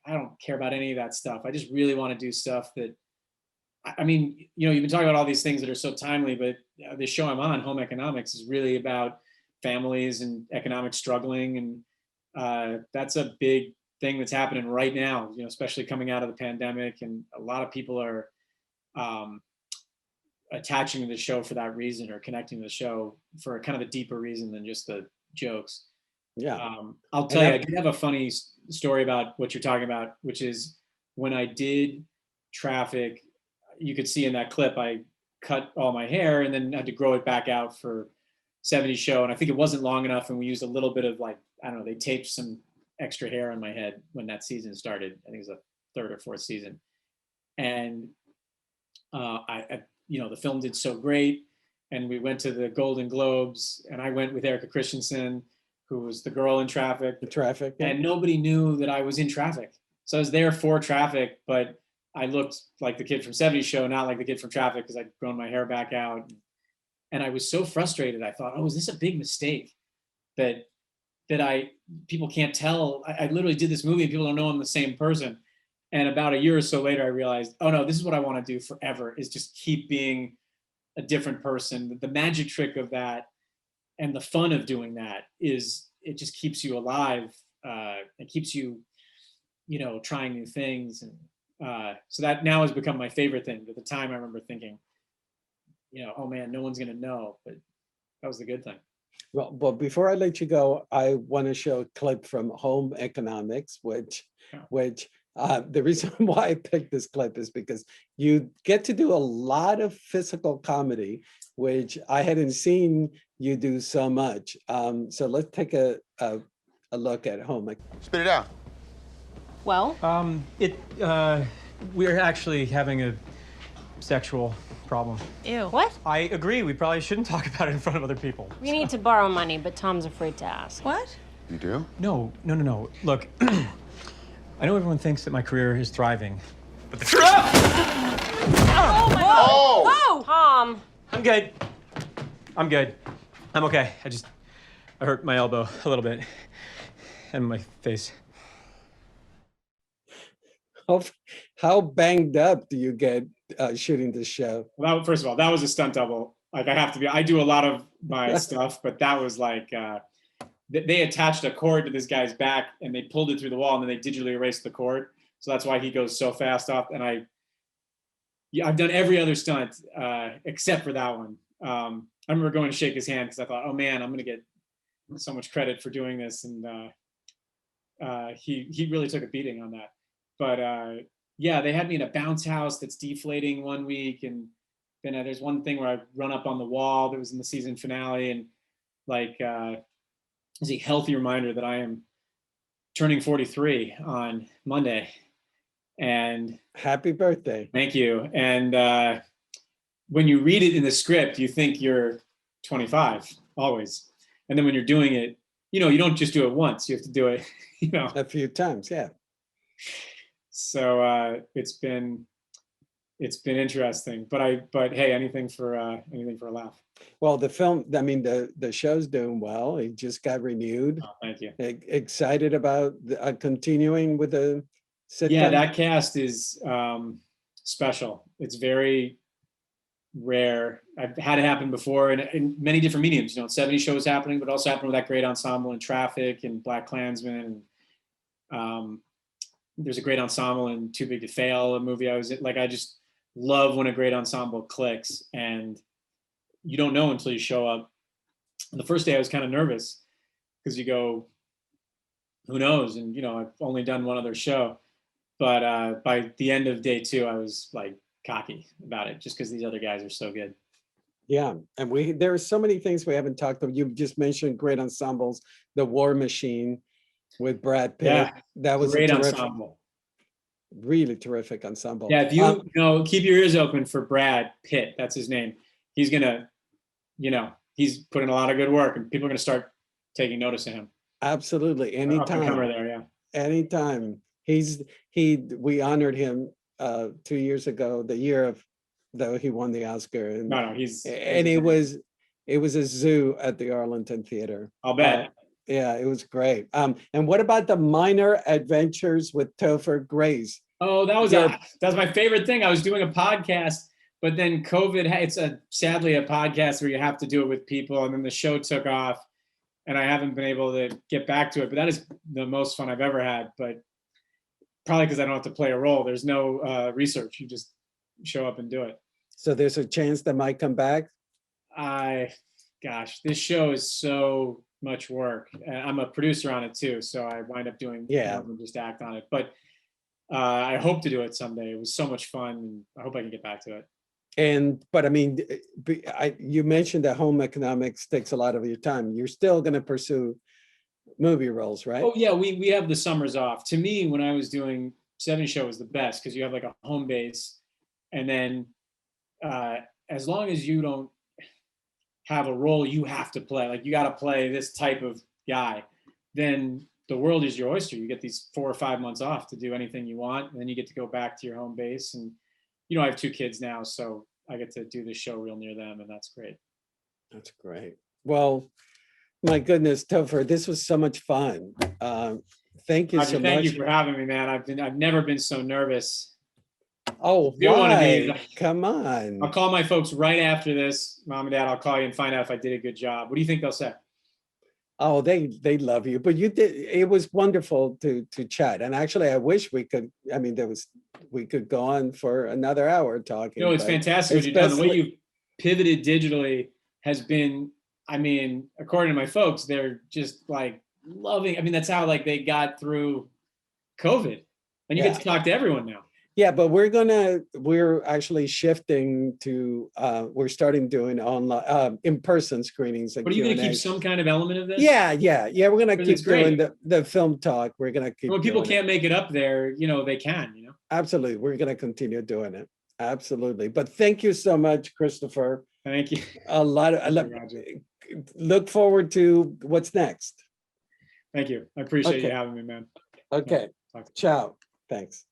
Speaker 4: I don't care about any of that stuff. I just really want to do stuff that, I mean, you know, you've been talking about all these things that are so timely, but the show I'm on, Home Economics, is really about families and economic struggling. And that's a big thing that's happening right now, you know, especially coming out of the pandemic. And a lot of people are attaching to the show for that reason, or connecting to the show for kind of a deeper reason than just the jokes.
Speaker 1: Yeah.
Speaker 4: I'll tell you, I did have a funny story about what you're talking about, which is when I did Traffic, you could see in that clip, I cut all my hair and then had to grow it back out for 70 show. And I think it wasn't long enough. And we used a little bit of, like, I don't know, they taped some extra hair on my head when that season started. I think it was the 3rd or 4th season. And you know, the film did so great. And we went to the Golden Globes, and I went with Erica Christensen, who was the girl in Traffic.
Speaker 1: Traffic. Yeah.
Speaker 4: And nobody knew that I was in Traffic. So I was there for Traffic, but I looked like the kid from 70 Show, not like the kid from Traffic, because I'd grown my hair back out. And I was so frustrated. I thought, oh, is this a big mistake that people can't tell? I literally did this movie and people don't know I'm the same person. And about a year or so later, I realized, oh no, this is what I want to do forever, is just keep being a different person. The magic trick of that and the fun of doing that is it just keeps you alive. It keeps you, you know, trying new things. And so that now has become my favorite thing. At the time, I remember thinking, you know, oh man, no one's going to know, but that was the good thing.
Speaker 1: Well, before I let you go, I want to show a clip from Home Economics, which the reason why I picked this clip is because you get to do a lot of physical comedy, which I hadn't seen you do so much. So let's take a look at Home.
Speaker 13: Spit it out.
Speaker 3: Well, we're actually having a sexual problem.
Speaker 14: Ew. What?
Speaker 3: I agree. We probably shouldn't talk about it in front of other people.
Speaker 14: We need to borrow money, but Tom's afraid to ask. What?
Speaker 13: You do?
Speaker 3: No. Look, I know everyone thinks that my career is thriving, but the truth.
Speaker 14: Oh my God! Oh! Tom.
Speaker 3: I'm good. I'm okay. I hurt my elbow a little bit, and my face.
Speaker 1: How banged up do you get shooting this show?
Speaker 4: Well, first of all, that was a stunt double. Like, I do a lot of my stuff, but that was like, they attached a cord to this guy's back and they pulled it through the wall, and then they digitally erased the cord. So that's why he goes so fast off. And I've done every other stunt except for that one. I remember going to shake his hand because I thought, oh man, I'm going to get so much credit for doing this. And he really took a beating on that. But yeah, they had me in a bounce house that's deflating one week. And then there's one thing where I run up on the wall that was in the season finale. And like, it's a healthy reminder that I am turning 43 on Monday. And
Speaker 1: happy birthday.
Speaker 4: Thank you. And when you read it in the script, you think you're 25 always. And then when you're doing it, you know, you don't just do it once, you have to do it, you know,
Speaker 1: a few times. Yeah.
Speaker 4: So it's been interesting, but hey, anything for a laugh.
Speaker 1: Well, the film, I mean, the show's doing well. It just got renewed.
Speaker 4: Oh, thank you.
Speaker 1: Excited about continuing with the sitcom?
Speaker 4: Yeah, that cast is special. It's very rare. I've had it happen before in many different mediums. You know, 70 shows happening, but also happened with that great ensemble in Traffic and Black Klansman. And there's a great ensemble in Too Big to Fail, a movie I was in. Like, I just love when a great ensemble clicks, and you don't know until you show up. And the first day I was kind of nervous because you go, who knows? And, you know, I've only done one other show, but by the end of day 2, I was like cocky about it just because these other guys are so good.
Speaker 1: Yeah, and there are so many things we haven't talked about. You just mentioned great ensembles, The War Machine with Brad Pitt.
Speaker 4: Yeah,
Speaker 1: that was
Speaker 4: great
Speaker 1: a terrific,
Speaker 4: ensemble.
Speaker 1: Really terrific ensemble.
Speaker 4: Yeah, if you know, keep your ears open for Brad Pitt. That's his name. He's gonna, you know, he's putting a lot of good work, and people are gonna start taking notice of him.
Speaker 1: Absolutely, anytime.
Speaker 4: There, yeah.
Speaker 1: Anytime. We honored him 2 years ago, the year of though he won the Oscar. And,
Speaker 4: No, he's
Speaker 1: and it was a zoo at the Arlington Theater.
Speaker 4: I'll bet.
Speaker 1: Yeah, it was great. And what about the Minor Adventures with Topher Grace?
Speaker 4: Oh, that was
Speaker 1: Yeah.
Speaker 4: my favorite thing. I was doing a podcast, but then COVID. It's sadly a podcast where you have to do it with people, and then the show took off, and I haven't been able to get back to it. But that is the most fun I've ever had. But probably because I don't have to play a role. There's no research. You just show up and do it.
Speaker 1: So there's a chance that might come back.
Speaker 4: Gosh, this show is so much work. I'm a producer on it too, so I wind up doing more than just act on it. But I hope to do it someday. It was so much fun, and I hope I can get back to it.
Speaker 1: But I mean, you mentioned that home economics takes a lot of your time. You're still going to pursue movie roles, right?
Speaker 4: Oh yeah, we have the summers off. To me, when I was doing 70 Show was the best because you have like a home base, and then as long as you don't have a role you have to play, like you got to play this type of guy, then the world is your oyster. You get these 4 or 5 months off to do anything you want, and then you get to go back to your home base. And I have 2 kids now, so I get to do this show real near them, and that's great.
Speaker 1: That's great. Well, my goodness, Topher, this was so much fun. Thank you so much.
Speaker 4: Thank you for having me, man. I've never been so nervous.
Speaker 1: Oh,
Speaker 4: You want to be?
Speaker 1: why? Come on.
Speaker 4: I'll call my folks right after this, Mom and Dad. I'll call you and find out if I did a good job. What do you think they'll say?
Speaker 1: Oh, they love you, but you did. It was wonderful to chat. And actually, I wish we could. I mean, we could go on for another hour talking.
Speaker 4: No, it's fantastic what you've done. The way you pivoted digitally has been. I mean, according to my folks, they're just like loving. I mean, that's how like they got through COVID, and you get to talk to everyone now.
Speaker 1: Yeah, but we're actually shifting to, we're starting doing online, in-person screenings.
Speaker 4: But are you going to keep some kind of element of this?
Speaker 1: Yeah. We're going to keep doing
Speaker 4: great.
Speaker 1: the film talk. We're going to keep
Speaker 4: when people
Speaker 1: doing
Speaker 4: can't make it up there, they can,
Speaker 1: Absolutely. We're going to continue doing it. Absolutely. But thank you so much, Christopher.
Speaker 4: Thank you.
Speaker 1: Look forward to what's next.
Speaker 4: Thank you. I appreciate you having me, man.
Speaker 1: Okay. Ciao. Thanks.